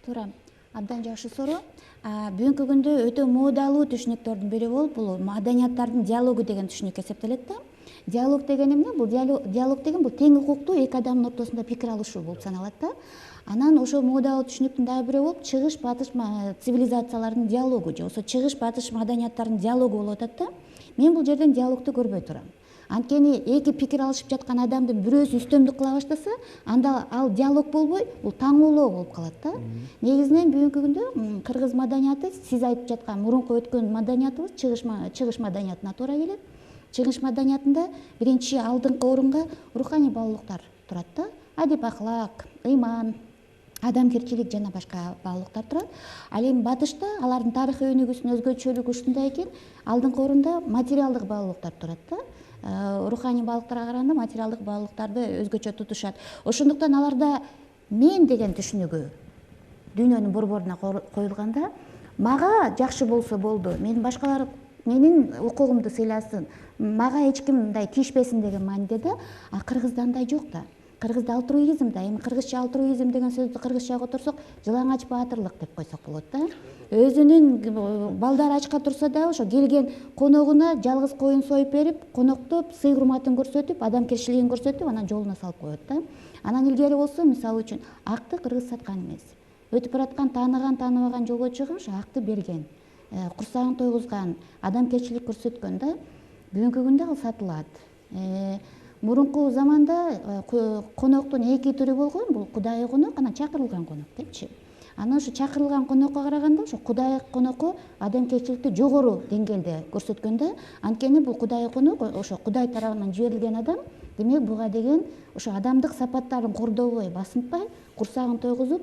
Туура. Абдан жакшы суроо. Бүгүнкү күндө өтө моодалуу түшүнүктөрдүн бири болуп бул маданияттардын диалогу деген түшүнүк эсептелет да. Диалог деген эмне? Бул диалог деген бул тең укуктуу эки адамдын ортосунда пикир алышуу болуп саналат да. Анан ошо моодалуу түшүнүктүн дагы бири болуп чыгыш батыш цивилизациялардын диалогу же болбосо чыгыш батыш маданияттардын диалогу болуп атат да. Мен бул жерден диалогду көрбөй турам. Анткени эки пикир алышып жаткан адамдын бирөөсү үстөмдүк кыла баштаса, анда ал диалог болбой, бул таңоолоо болуп калат да. Негизинен бүгүнкү күндө кыргыз маданияты, сиз айтып жаткан мурунку өткөн маданиятыбыз чыгыш маданиятына туура келет. Чыгыш маданиятында биринчи алдыңкы орунга руханий баалуулуктар турат да. Адеп ахлак, ыйман, адамгерчилик жана башка баалуулуктар турат. Ал эми батышта алардын тарыхый өнүгүүсүнүн өзгөчөлүгү ушундай экен, алдыңкы орунда материалдык баалуулуктар турат да. Руханий баалуулуктарга караганда материалдык баалуулуктарды өзгөчө тутушат. Ошондуктан аларда мен деген түшүнүгү дүйнөнүн борборуна коюлганда, мага жакшы болсо болду, башкалар менин укугумду сыйласын, мага эч ким мындай тийишпесин деген мааниде да. А кыргызда андай жок да. Кыргызда алтруизм да, эми кыргызча алтруизм деген сөздү кыргызчага которсок, жылаңач баатырлык деп койсок болот да. Өзүнүн балдары ачка турса да, ошо келген коногуна жалгыз коюн союп берип, коноктоп, сый урматын көрсөтүп, адамгерчилигин көрсөтүп, анан жолуна салып коет да. Анан илгери болсо, мисалы үчүн, акты кыргыз саткан эмес. Өтүп бараткан таанаган, тааныбаган жолбойчуга ошо акты берген, курсагын тойгузган, адамгерчилик көрсөткөн да. Бүгүнкү күндө ал сатылат. Мурунку заманда коноктун эки түрү болгон, бул кудайы конок, анан чакырылган конок депчи. Анан ошо чакырылган конокко караганда, ошо кудайы конокко адамгерчиликти жогору деңгээлде көрсөткөн да. Анткени бул кудайы конок ошо кудай тарабынан жиберилген адам, демек буга деген ошо адамдык сапаттарын кордобой, басынтпай, курсагын тойгузуп,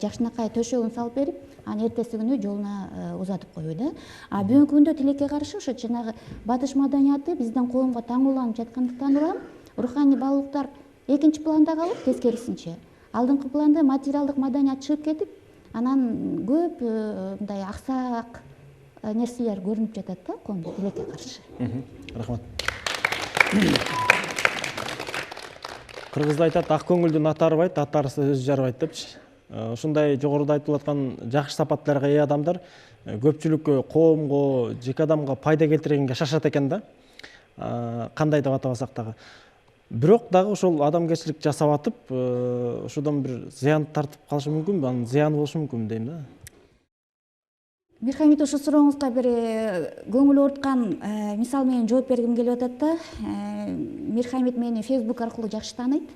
жакшынакай төшөгүн салып берип, анан эртеси күнү жолуна узатып коюу да. А бүгүнкү күндө тилекке каршы ошо жанагы батыш маданияты биздин коомго таңууланып жаткандыктан улам руханий баалуулуктар экинчи планда калып, тескерисинче алдыңкы планда материалдык маданият чыгып кетип, анан көп мындай аксаак нерселер көрүнүп жатат да коомдо тилекке каршы. Рахмат. Кыргызда айтат, ак көңүлдүн аты арбайт, атарысы өзү жарбайт депчи. Ушундай жогоруда айтылып аткан жакшы сапаттарга ээ адамдар көпчүлүккө, коомго, жеке адамга пайда келтиргенге шашат экен да. Кандай деп атабасак дагы. Бирок дагы ошол адамгерчилик жасап атып, ошодон бир зыян тартып калышы мүмкүнбү? Анын зыяны болушу мүмкүнбү дейм да. Мирхамит, ошол сурооңузга бир көңүл ооруткан мисал менен жооп бергим келип атат да. Мирхамит мени Facebook аркылуу жакшы тааныйт.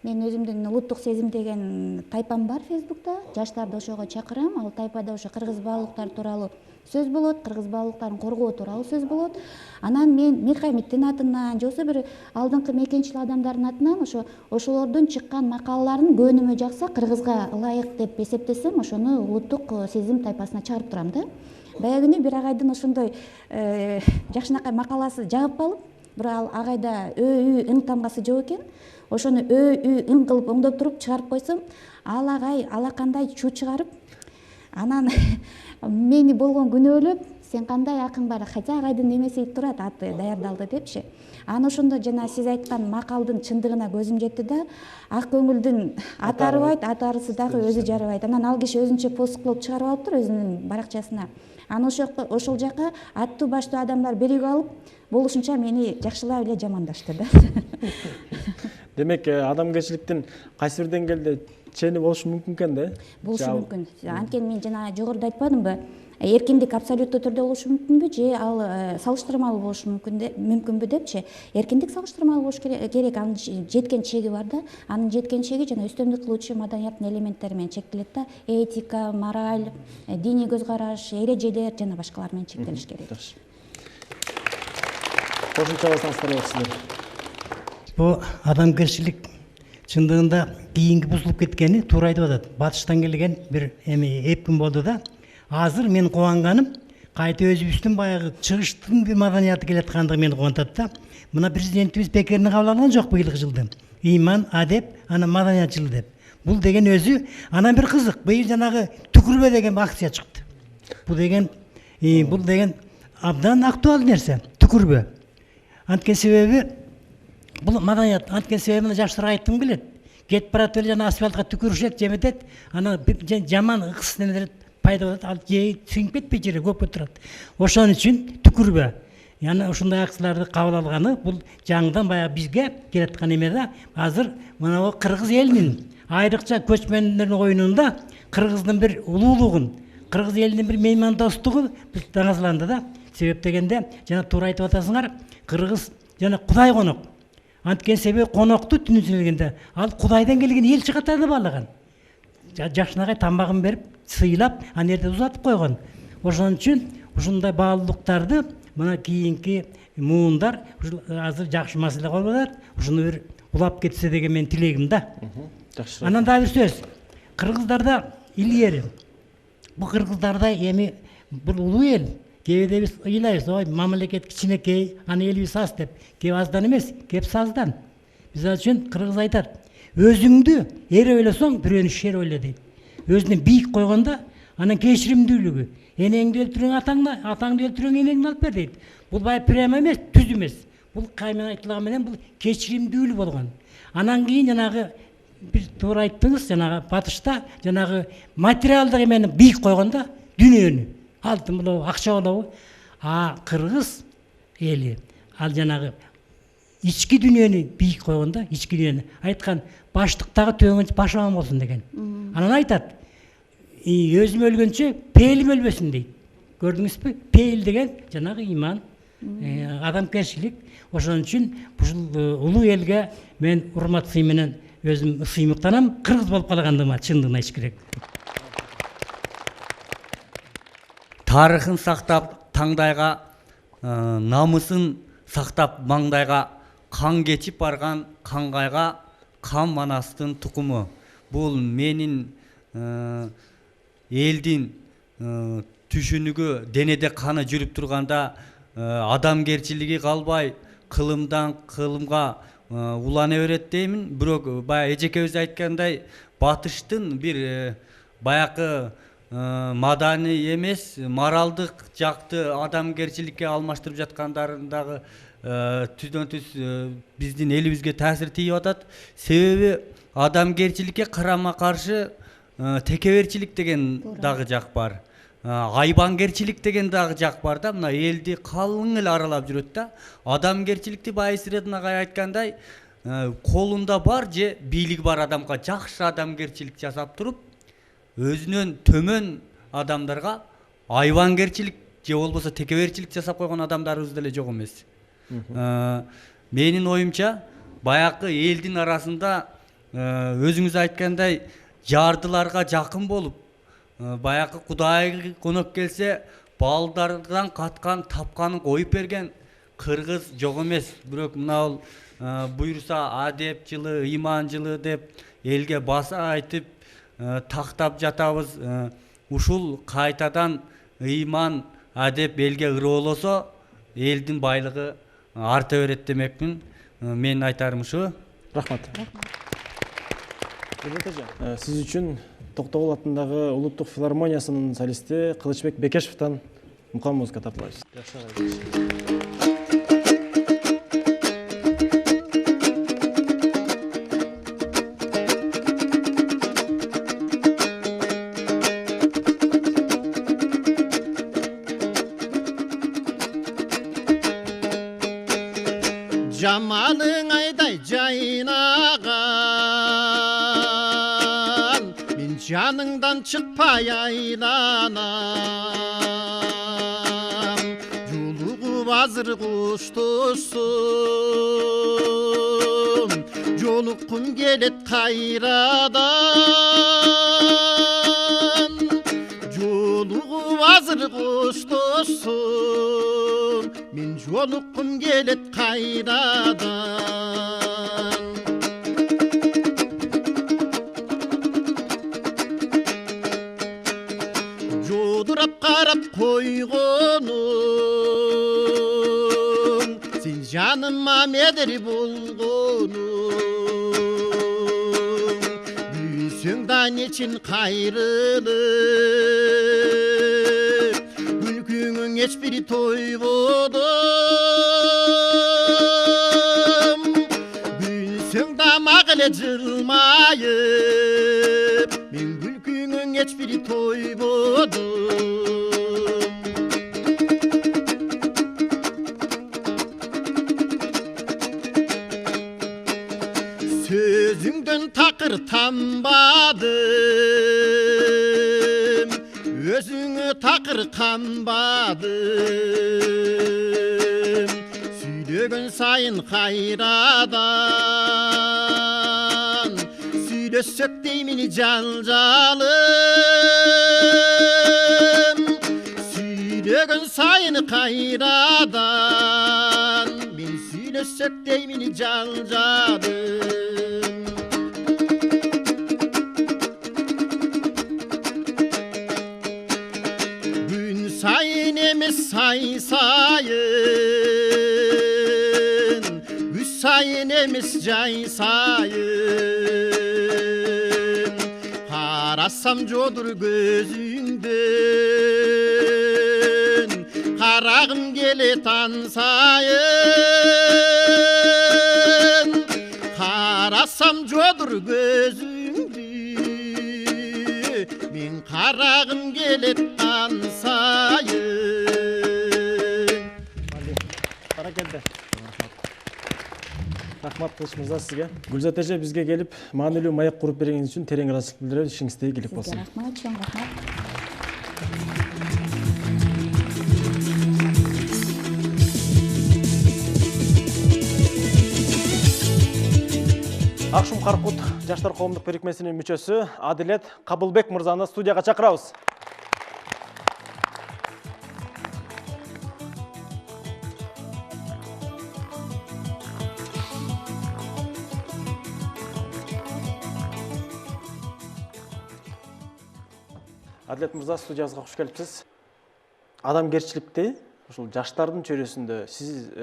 Мен өзүмдүн улуттук сезим деген тайпам бар Facebook'та. Жаштарды ошого чакырам. Ал тайпада ошо кыргыз баалуулуктары тууралуу сөз болот, кыргыз баалуулуктарын коргоо тууралуу сөз болот. Анан мен Мирхамиттин атынан, же болбосо бир алдыңкы мекенчил адамдардын атынан ошолордун чыккан макалаларын көнүмө жакса, кыргызга ылайык деп эсептесем, ошону улуттук сезим тайпасына чыгарып турам да. Баягы күнү бир агайдын ошондой жакшынакай макаласы жагып калып, бирок ал агайда ың тамгасы жок экен. Ошону ың кылып оңдоп туруп чыгарып койсом, ал агай алакандай чуу чыгарып, анан мени болгон күнөөлөп, сен кандай акың бар, хотя агайдын немеси турат, аты даярдалды депчи. Анан ошондо жана сиз айткан макалдын чындыгына көзүм жетти да, ак көңүлдүн аты арбайт, атарысы дагы өзү жарыбайт. Анан ал киши өзүнчө пост кылып чыгарып алыптыр өзүнүн баракчасына. Анан ошол жака аттуу баштуу адамдар биригип алып, болушунча мени жакшылап эле жамандашты да. Демек, адамгерчиликтин кайсы бир деңгээлде чени болушу мүмкүн экен да? Болушу мүмкүн. Анткени мен жана жогоруда айтпадымбы? Эркиндик абсолюттуу түрдө болушу мүмкүнбү же ал салыштырмалуу болушу мүмкүнбү депчи. Эркиндик салыштырмалуу болуш керек, анын жеткен чеги бар да. Анын жеткен чеги жана үстөмдүк кылуучу маданияттын элементтери менен чектелет да. Этика, мораль, диний көз караш, эрежелер жана башкалар менен чектелиш керек. Кошумча басаңыздар болсуздар. Бул адамгерчилик чындыгында кийинки бузулуп кеткени туура айтып атат. Батыштан келген бир эп күн болду да. Азыр мен кубанганым, кайта өзүбүздүн баягы чыгыштын бир маданияты келаткандыгы мени кубантат да. Мына президентибиз бекерине кабыл алган жок быйылкы жылды. Ыйман, адеп, анан маданият жылы деп. Бул деген өзү анан бир кызык. Быйыл жанагы түкүрбө деген акция чыкты. Бул деген абдан актуалдуу нерсе. Түкүрбө. Анткени себеби бул маданият, анткени себеби жаштарга айткым келет. Кетип барат эле жана асфальтка түкүрүшет, жеметет, анан жаман ыкыс немелер пайда болот, ал жей сиңип кетпей жерге көп турат. Ошон үчүн түкүрбө. Яны ушундай акцияларды кабыл алганы бул жаңыдан баягы бизге келаткан эме да. Азыр мына кыргыз элинин айрыкча көчмөндөрдүн оюнунда кыргыздын бир улуулугун, кыргыз элинин бир меймандостугу биз таңазланды да. Себеп дегенде жана туура айтып атасыңар, кыргыз жана Кудай конок. Анткен себеби конокту түнүнсүн ал Кудайдан келген элчи катары баалаган. Жакшынагай тамагын берип, сыйлап, аны жерде узатып койгон. Ошон үчүн ушундай баалуулуктарды мына кийинки муундар азыр жакшы маселе кылып атат. Ушуну бир улап кетсе деген менин тилегим да. Жакшы. Анан дагы бир сөз. Кыргыздарда илгери бул кыргыздарда эми бул улуу эл. Кээде биз ыйлайбыз, ой, мамлекет кичинекей, аны элибиз аз деп. Кеп аздан эмес, кеп саздан. Бизал үчүн кыргыз айтат, өзүңдү эр ойлосоң, бирөөнү шер ойло дейт. Өзүнө бийик койгондо, анан кечиримдүүлүгү. Энеңди өлтүрөң атаңды өлтүрөң энеңди алып бер дейт. Бул бай прямо эмес, түз эмес. Бул каймен айтылган менен бул кечиримдүүлүк болгон. Анан кийин жанагы бир туура айттыңыз, жанагы батышта жанагы материалдык эмени бийик койгондо дүйнөнү алтын болобу, акча болобу, кыргыз эли ал жанагы ички дүйнөнү бийик койгондо, ички дүйнөнү айткан баштыктагы төңүнчө баш аман болсун деген. Анан айтат, өзүм өлгөнчө пейилим өлбөсүн дейт. Көрдүңүзбү? Пейил деген жанагы иман, адамгерчилик. Ошон үчүн ушул улуу элге мен урмат сый менен өзүм сыймыктанам. Кыргыз болуп калгандыма чындыгын айтыш керек. Тарыхын сактап таңдайга, намысын сактап маңдайга, кан кечип барган каңгайга, кан манастын тукуму. Бул менин элдин түшүнүгү денеде каны жүрүп турганда адамгерчилиги калбай, кылымдан кылымга улана берет деймин. Бирок баягы эжекебиз айткандай, батыштын бир баягы мадани эмес, моралдык жакты адамгерчиликке алмаштырып жаткандарын дагы түздөн түз биздин элибизге таасир тийип атат. Себеби адамгерчиликке карама каршы текеберчилик деген дагы жак бар. Айбангерчилик деген дагы жак бар да. Мына элди калың эле аралап жүрөт да. Адамгерчиликти Байсирет агай айткандай, колунда бар же бийлиги бар адамга жакшы адамгерчилик жасап туруп, өзүнөн төмөн адамдарга айбангерчилик же болбосо текеберчилик жасап койгон адамдарыбыз деле жок эмес. Менин оюмча, баягы элдин арасында өзүңүз айткандай жардыларга жакын болуп, баягы Кудай конок келсе, балдардан каткан тапканын коюп берген кыргыз жок эмес. Бирок мына буйруса адеп жылы, иман жылы деп элге баса айтып тактап жатабыз. Ушул кайтадан ыйман, адеп элге ырыолосо, элдин байлыгы арта берет демекмин. Менин айтарым ушу. Рахмат. Сиз үчүн Токтогул атындагы Улуттук филармониясынын солисти Кылычбек Бекешевден мукам музыка тартылабыз. Жамалың айдай жайнаган, мен жаныңдан чыкпай айланам. Жолугуп азыр куштусум, жолуккум келет кайрадан. Жолугуп азыр куштусум, мен жолуккум келет кайрадан. Жодурап карап койгонум, сен жаныма медер болгонум. Күйсөң да нечин кайрылып, күлкүңүң эчбир тойбодум. Гүлсөң да мага эле жылмайып, мен күлкүңүң ешбир тойбоду. Sözüңдөн такыр танбадым, өзүңө такыр канбадым. Сүйлөгөн сайын кайрадан, сүйлөссөк деймин жалжалым. Сүйлөгөн сайын кайрадан, мен сүйлөссөк деймин жалжалым. Sayın emez sayın, üç sayın emez cay sayın. Karasam jodur gözünden, karagım gele tansayın. Karasam jodur gözünden, men karagım gele tansayın. Баракелде. Рахмат Кылыч мырза сизге. Гүлзат эже бизге келип, маанилүү маек куруп бергениңиз үчүн терең ыраазычылык билдиребиз. Ишиңизде ийгилик болсун. Сизге рахмат, чоң рахмат. Акшум Каркут жаштар коомдук бирикмесинин мүчөсү Адилет Кабылбек мырзаны студияга чакырабыз. Адилет мырза, студиябызга кош келипсиз. Адамгерчиликти ушул жаштардын чөйрөсүндө сиз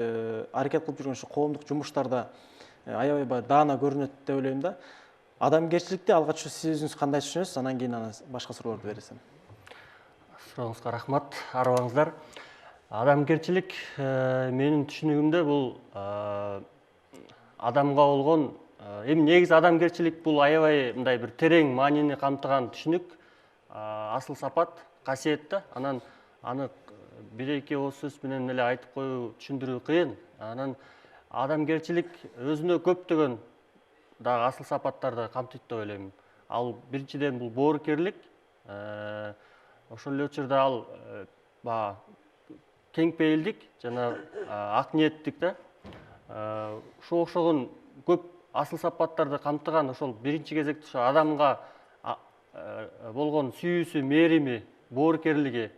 аракет кылып жүргөн ушу коомдук жумуштарда аябай бир даана көрүнөт деп ойлойм да. Адамгерчиликти алгач сиз өзүңүз кандай түшүнөсүз? Анан кийин башка суроолорду бересем. Сурооңузга рахмат, арыбаңыздар. Адамгерчилик менин түшүнүгүмдө бул адамга болгон эми негизи адамгерчилик бул аябай мындай бир терең маанини камтыган түшүнүк, асыл сапат, касиет да. Анан аны бир-эки ооз сөз менен эле айтып коюу, түшүндүрүү кыйын. Анан адамгерчилик өзүнө көптөгөн дагы асыл сапаттарды камтыйт деп ойлойм. Ал биринчиден бул боорукерлик, ошол эле учурда ал кеңпейилдик жана ак ниеттик да. Ушуга окшогон көп асыл сапаттарды камтыган ошол биринчи кезекте ошо адамга болгон сүйүүсү, мээрими, боорукерлиги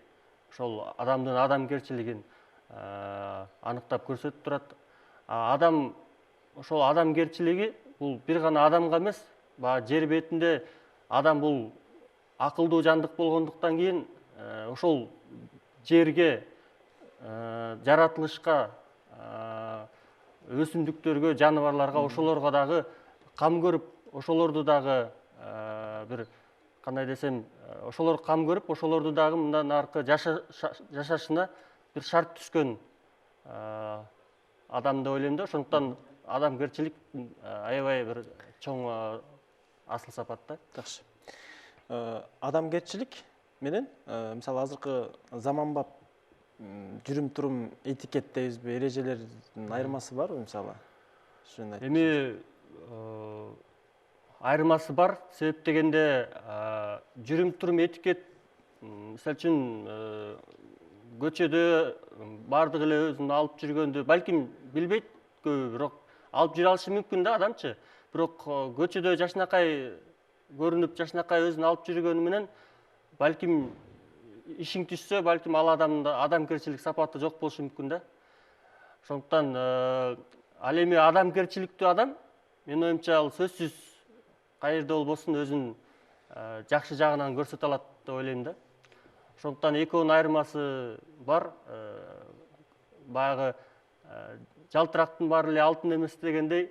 ошол адамдын адамгерчилигин аныктап көрсөтүп турат. Адам ошол адамгерчилиги бул бир гана адамга эмес, жер бетинде адам бул акылдуу жандык болгондуктан кийин ошол жерге, жаратылышка, өсүмдүктөргө, жаныбарларга, ошолорго дагы кам көрүп, ошолорду дагы бир кандай десем, ошолор кам көрүп, ошолорду дагы мындан аркы жашашына бир шарт түшкөн адам деп ойлойм да. Ошондуктан адамгерчилик аябай бир чоң асыл сапат да. Жакшы. Адамгерчилик менен мисалы азыркы заманбап жүрүм турум этикет дейбизби, эрежелердин айырмасы барбы мисалы? Эми айырмасы бар. Себеп дегенде жүрүм турум этикет, мисалы үчүн көчөдө бардык эле өзүн алып жүргөндү балким билбейт көбү, бирок алып жүрө алышы мүмкүн да адамчы. Бирок көчөдө жашынакай көрүнүп, жашынакай өзүн алып жүргөнү менен балким ишиң түшсө, балким ал адамда адамгерчилик сапаты жок болушу мүмкүн да. Ошондуктан ал эми адамгерчиликтүү адам, менин оюмча, ал сөзсүз кайерде болбосун өзүн жакшы жагынан көрсөтө алат деп ойлойм да. Ошондуктан экөөнүн айырмасы бар. Баягы жалтырактын баары эле алтын эмес дегендей,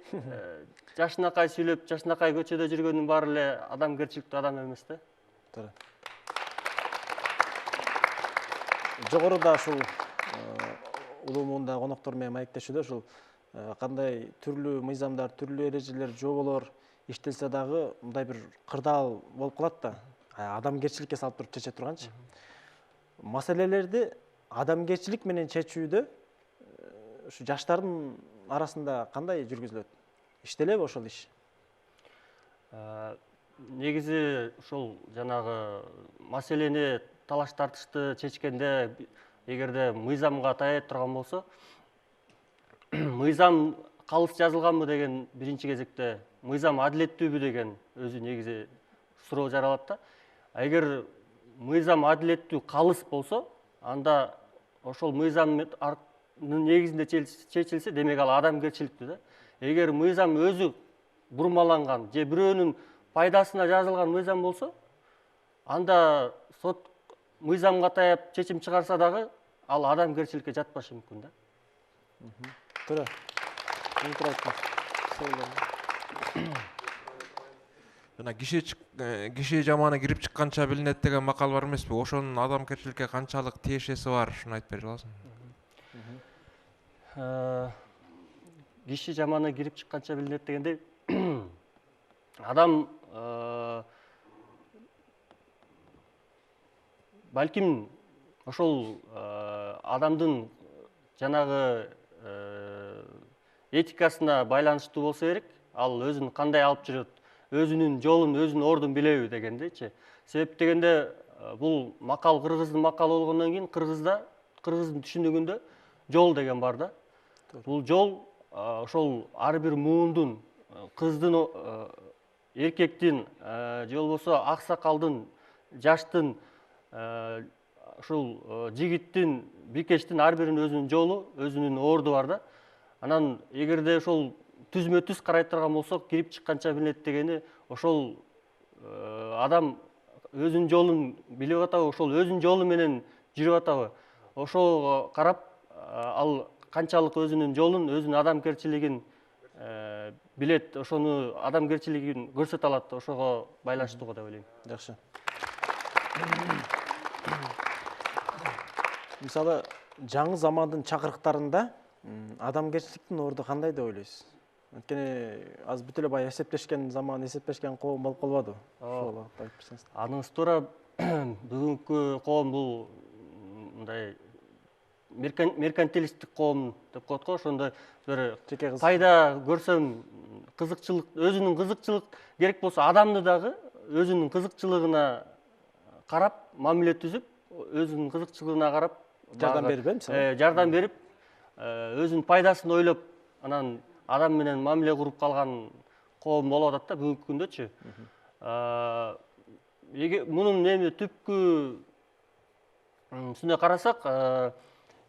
жашынакай сүйлөп, жашынакай көчөдө жүргөндүн баары эле адамгерчиликтүү адам эмес да. Туура. Жогоруда ушул улуу муунда коноктор менен маектешүүдө ушул кандай түрлүү мыйзамдар, түрлүү эрежелер, жоболор иштелсе дагы мындай бир кырдаал болуп калат да. адамгерчиликке салып туруп чече турганчы. Маселелерди адамгерчилик менен чечүүдө ушу жаштардын арасында кандай жүргүзүлөт? Иштелеби ошол иш? Негизи ошол жанагы маселени талаш тартышты чечкенде эгерде мыйзамга таяй турган болсо, мыйзам калыс жазылганбы деген биринчи кезекте, мыйзам адилеттүүбү деген өзү негизи суроо жаралат да. Эгер мыйзам адилеттүү калыс болсо, анда ошол мыйзамдын негизинде чечилсе, демек ал адамгерчиликтүү да. Эгер мыйзам өзү бурмаланган же бирөөнүн пайдасына жазылган мыйзам болсо, анда сот мыйзамга таяп чечим чыгарса дагы ал адамгерчиликке жатпашы мүмкүн да. Туура. Жана киши жаманы кирип чыкканча билинет деген макал бар эмеспи? Ошонун адамгерчиликке канчалык тиешеси бар, ушуну айтып бере аласың? Киши жаманы кирип чыкканча билинет дегенде, адам балким ошол адамдын жанагы этикасына байланыштуу болсо керек. Ал өзүн кандай алып жүрөт, өзүнүн жолун, өзүнүн ордун билеби дегендейчи. Себеп дегенде бул макал кыргыздын макалы болгондон кийин кыргыздын түшүнүгүндө жол деген бар да. Бул жол ошол ар бир муундун, кыздын, эркектин, же болбосо аксакалдын, жаштын, ушул жигиттин, бикештин ар биринин өзүнүн жолу, өзүнүн орду бар да. Анан эгерде ошол түзмө түз карай турган болсок, кирип чыкканча билинет дегени ошол адам өзүнүн жолун билип атабы, ошол өзүнүн жолу менен жүрүп атабы. Ошого карап ал канчалык өзүнүн жолун, өзүнүн адамгерчилигин билет, ошону адамгерчилигин көрсөтө алат, ошого байланыштуу го деп ойлойм. Жакшы. Мисалы, жаңы замандын чакырыктарында адамгерчиликтин орду кандай деп ойлойсуз? Анткени азыр бүт эле баягы эсептешкен заман, эсептешкен коом болуп калбады. Ошол айтып берсеңиз. Аныңыз туура, бүгүнкү коом бул мындай меркантилисттик коом деп коет го. Ошондой бир пайда көрсөм, кызыкчылык, өзүнүн кызыкчылык керек болсо, адамды дагы өзүнүн кызыкчылыгына карап мамиле түзүп, өзүнүн кызыкчылыгына карап жардам берип, мисалы? Жардам берип, өзүнүн пайдасын ойлоп, анан адам менен мамиле куруп калган коом болуп атат да бүгүнкү күндөчү. Мунун эми түпкү үстүнө карасак,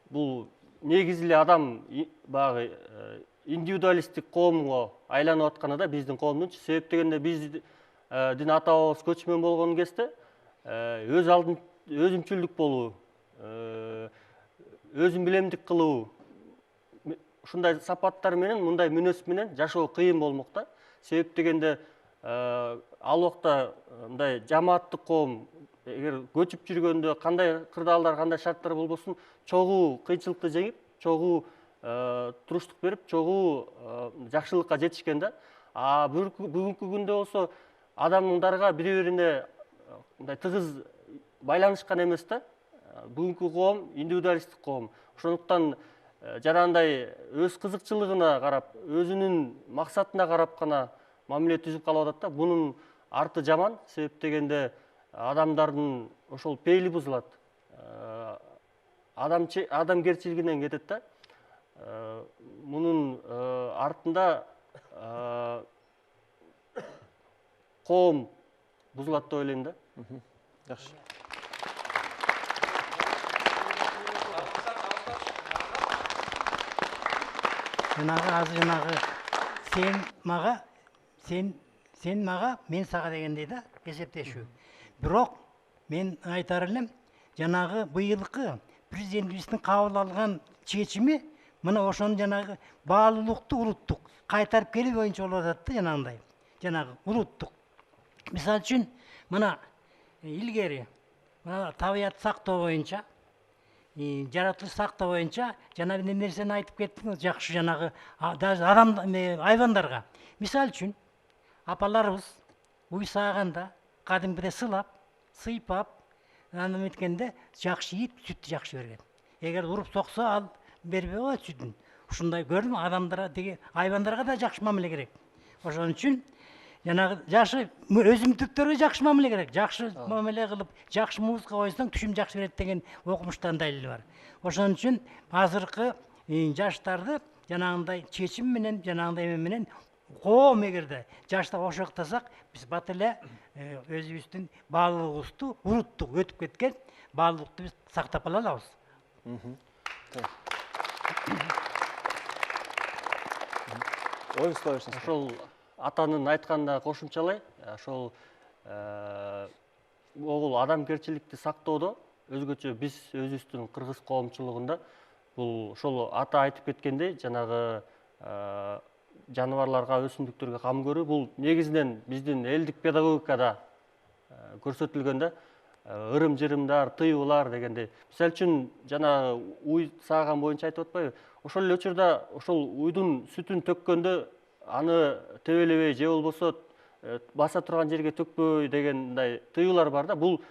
бул негизи эле адам баягы индивидуалисттик коомго айланып атканы да биздин коомдунчу. Себеп дегенде биздин ата-бабабыз көчмөн болгон кезде өз алдын өзүмчүлдүк болуу, өзүн билемдик кылуу, ушундай сапаттар менен, мындай мүнөз менен жашоо кыйын болмок да. Себеп дегенде ал убакта мындай жамааттык коом эгер көчүп жүргөндө кандай кырдаалдар, кандай шарттар болбосун, чогуу кыйынчылыкты жеңип, чогуу туруштук берип, чогуу жакшылыкка жетишкен да. Бүгүнкү күндө болсо адамдарга бири-бирине мындай тыгыз байланышкан эмес да. Бүгүнкү коом индивидуалисттик коом. Ошондуктан жанагындай өз кызыкчылыгына карап, өзүнүн максатына карап гана мамиле түзүп калып атат да. Бунун арты жаман. Себеп дегенде адамдардын ошол пейили бузулат. Адамгерчилигинен кетет да. Мунун артында коом бузулат деп ойлойм да. Жакшы. Жанагы сен мага, мен сага дегендей да, эсептешүү. Бирок мен айтар элем, жанагы быйылкы президентибиздин кабыл алган чечими мына ошону жанагы баалуулукту улуттук кайтарып келүү боюнча болуп атат да, жанагындай. Жанагы улуттук. Мисалы үчүн, мына илгери табият сактоо боюнча, жаратылыш сактоо боюнча жана бир нерсени айтып кеттиңиз, жакшы, жанагы даже адам, айвандарга. Мисалы үчүн, апаларыбыз уй сааганда кадимгиде сылап, сыйпап анан эметкенде жакшы ийип сүттү жакшы берген. Эгер уруп соксо ал бербей коет сүтүн. Ушундай көрдүм, адамдарга деги айбандарга да жакшы мамиле керек. Ошон үчүн жанагы жакшы өсүмдүктөргө жакшы мамиле керек. Жакшы мамиле кылып, жакшы музыка койсоң түшүм жакшы берет деген окумуштан далили бар. Ошон үчүн азыркы жаштарды жанагындай чечим менен, жанагындай эме менен коом эгерде жашта ошоктосак, биз бат эле өзүбүздүн баалуулугубузду уруттук, өтүп кеткен баалуулукту биз сактап кала алабыз. Оюңузду берсиңиз. Ошол атанын айтканына кошумчалай, ошол огул адамгерчиликти сактоодо өзгөчө биз өзүбүздүн кыргыз коомчулугунда бул ошол ата айтып кеткендей, жанагы жаныбарларга, өсүмдүктөргө кам көрүү бул негизинен биздин элдик педагогикада көрсөтүлгөндө ырым-жырымдар, тыюулар дегендей. Мисалы үчүн жана уй сааган боюнча айтып атпайбы? Ошол эле учурда ошол уйдун сүтүн төккөндө аны тебелебей же болбосо баса турган жерге төкпөй дегендей тыюулар бар да. Бул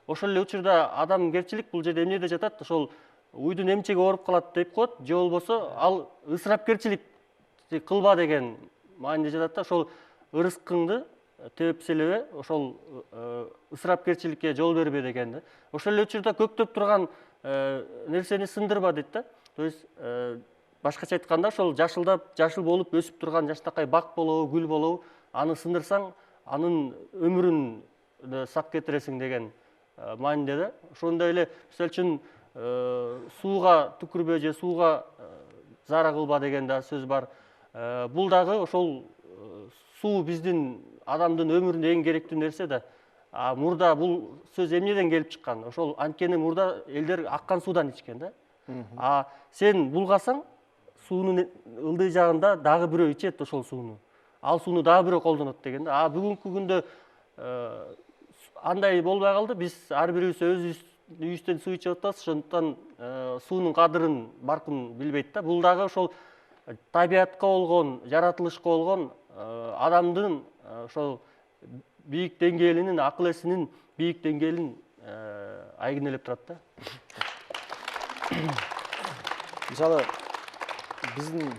ошол эле учурда адамгерчилик бул жерде эмнеде жатат? Ошол уйдун эмчеги ооруп калат деп коет, же болбосо ал ысырапкерчилик кылба деген мааниде жатат да. Ошол ырыскыңды тепселебе, ошол ысырапкерчиликке жол бербе деген да. Ошол эле учурда көктөп турган нерсени сындырба дейт да. То есть башкача айтканда ошол жашылдап, жашыл болуп өсүп турган жаштакай бак болобу, гүл болобу, аны сындырсаң, анын өмүрүн сап кетиресиң деген мааниде да. Ошондой эле мисалы үчүн сууга түкүрбө же сууга зара кылба деген да сөз бар. Бул дагы ошол суу биздин адамдын өмүрүндө эң керектүү нерсе да. Мурда бул сөз эмнеден келип чыккан? Ошол анткени мурда элдер аккан суудан ичкен да. Сен булгасаң, суунун ылдый жагында дагы бирөө ичет ошол сууну. Ал сууну дагы бирөө колдонот деген да. Бүгүнкү күндө андай болбой калды. Биз ар бирибиз өзүбүз үйүбүздөн суу ичип атабыз, ошондуктан суунун кадырын баркын билбейт да. Бул дагы ошол табиятка болгон, жаратылышка болгон адамдын ошол бийик деңгээлинин, акыл эсинин бийик деңгээлин айгинелеп турат да. Мисалы, биздин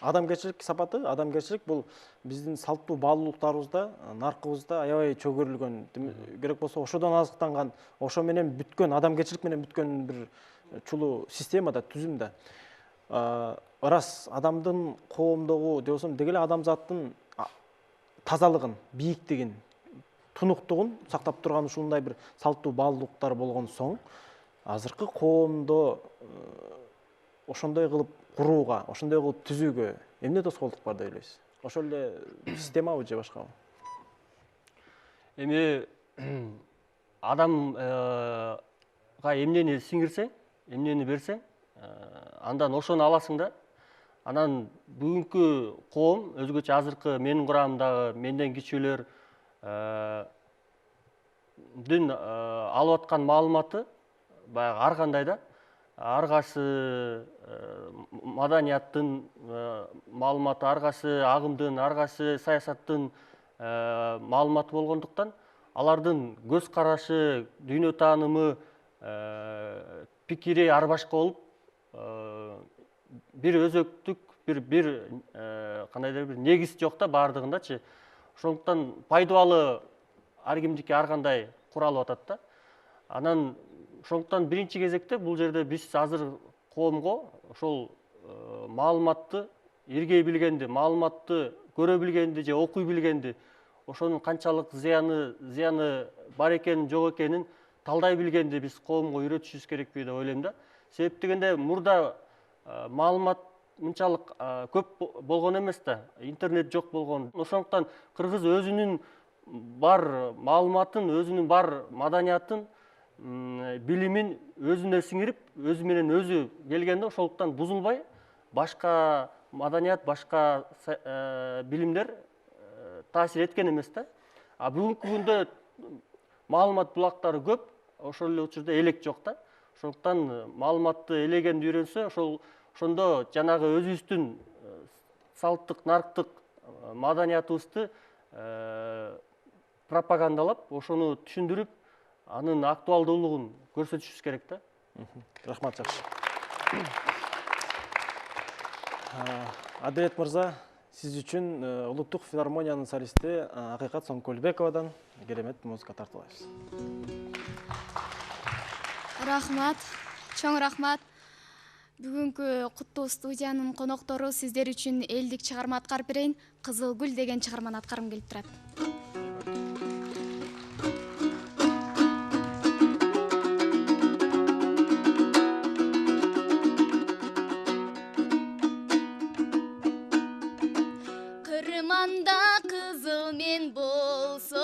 адамгерчилик сапаты, адамгерчилик бул биздин салттуу баалуулуктарыбызда, наркыбызда аябай чөгөрүлгөн. Керек болсо ошодон азыктанган, ошо менен бүткөн, адамгерчилик менен бүткөн бир чулуу система да, түзүм да. Ырас адамдын коомдогу десем деги эле адамзаттын тазалыгын, бийиктигин, тунуктугун сактап турган ушундай бир салттуу баалуулуктар болгон соң, азыркы коомдо ошондой кылып курууга, ошондой кылып түзүүгө эмне тоскоолдук бар деп ойлойсуз? Ошол эле системабы же башкабы? Эми адамга эмнени сиңирсең, эмнени берсең, андан ошону аласың да. Анан бүгүнкү коом, өзгөчө азыркы менин курамымдагы менден кичүүлөр алып аткан маалыматы баягы ар кандай да. Ар кайсы маданияттын маалыматы, ар кайсы агымдын, ар кайсы саясаттын маалыматы болгондуктан алардын көз карашы, дүйнө таанымы, пикири ар башка болуп, бир өзөктүк, бир кандайдыр бир негиз жок да баардыгындачы. Ошондуктан пайдабалы ар кимдики ар кандай куралып атат да. Анан ошондуктан биринчи кезекте бул жерде биз азыр коомго ошол маалыматты иргей билгенди, маалыматты көрө билгенди же окуй билгенди, ошонун канчалык зыяны бар экенин, жок экенин талдай билгенди биз коомго үйрөтүшүбүз керекпи деп ойлойм да. Себеп дегенде мурда маалымат мынчалык көп болгон эмес да, интернет жок болгон. Ошондуктан кыргыз өзүнүн бар маалыматын, өзүнүн бар маданиятын, билимин өзүнө сиңирип, өзү менен өзү келгенде ошондуктан бузулбай, башка маданият, башка билимдер таасир эткен эмес да. Бүгүнкү күндө маалымат булактары көп, ошол эле учурда элек жок да. Ошондуктан маалыматты элегенди үйрөнсө, ошондо жанагы өзүбүздүн салттык, нарктык маданиятыбызды пропагандалап, ошону түшүндүрүп, анын актуалдуулугун көрсөтүшүбүз керек да. Рахмат, жакшы. Адилет мырза, сиз үчүн Улуттук филармониянын солисти Акыйкат Соңкөлбековадан керемет музыка тартуулайбыз. Рахмат, чоң рахмат. Бүгүнкү куттуу студиянын коноктору сиздер үчүн элдик чыгарма аткарып берейин. Кызыл гүл деген чыгарманы аткаргым келип турат. Кырманда кызыл мен болсом,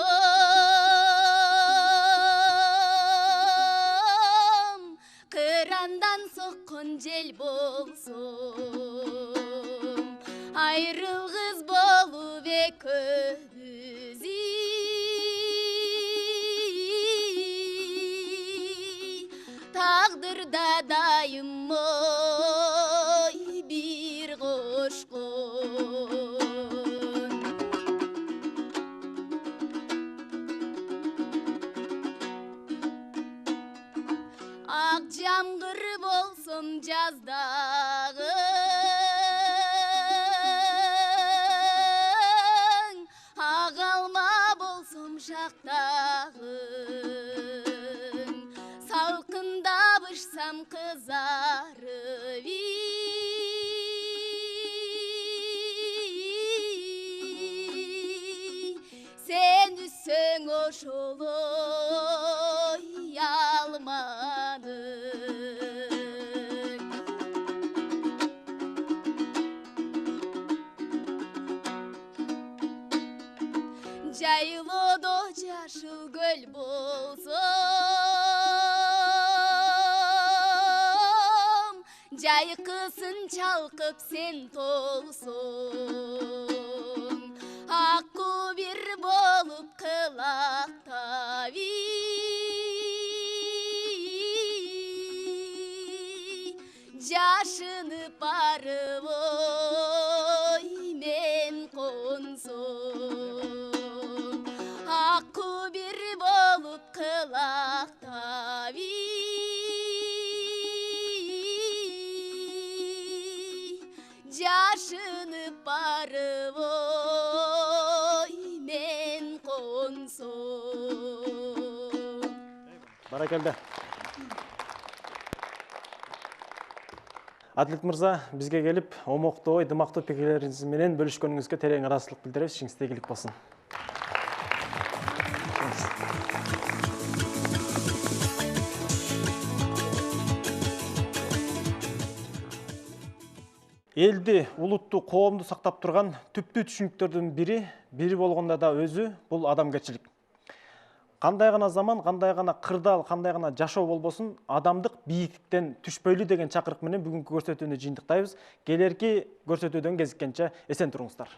кырандан соккон жел болсом, айрылгыз болуп экөөбүз, тагдырда дайым ой бир кошкон. Ак жамгыр болсом жаздагы, ак алма болсом жактагы, салкында бышсам кызарып, сен үссөң ошолой алмадың. Жайлоодо жашыл көл болсом, жайкысын чалкып сен толсоң, акку бир болуп кылактап, жашынып барып ой мен консом, акку бир болуп кылактап, жашынып барып ой мен консом. Баракелде. Адилет мырза, бизге келип, омоктуу ой, дымактуу пикирлериңиз менен бөлүшкөнүңүзгө терең ыраазычылык билдиребиз. Ишиңизде ийгилик болсун. Элди, улутту, коомду сактап турган түптүү түшүнүктөрдүн бири болгондо да өзү бул адамгерчилик. Кандай гана заман, кандай гана кырдаал, кандай гана жашоо болбосун, адамдык бийиктиктен түшпөйлү деген чакырык менен бүгүнкү көрсөтүүнү жыйынтыктайбыз. Келерки көрсөтүүдөн кезиккенче эсен туруңуздар.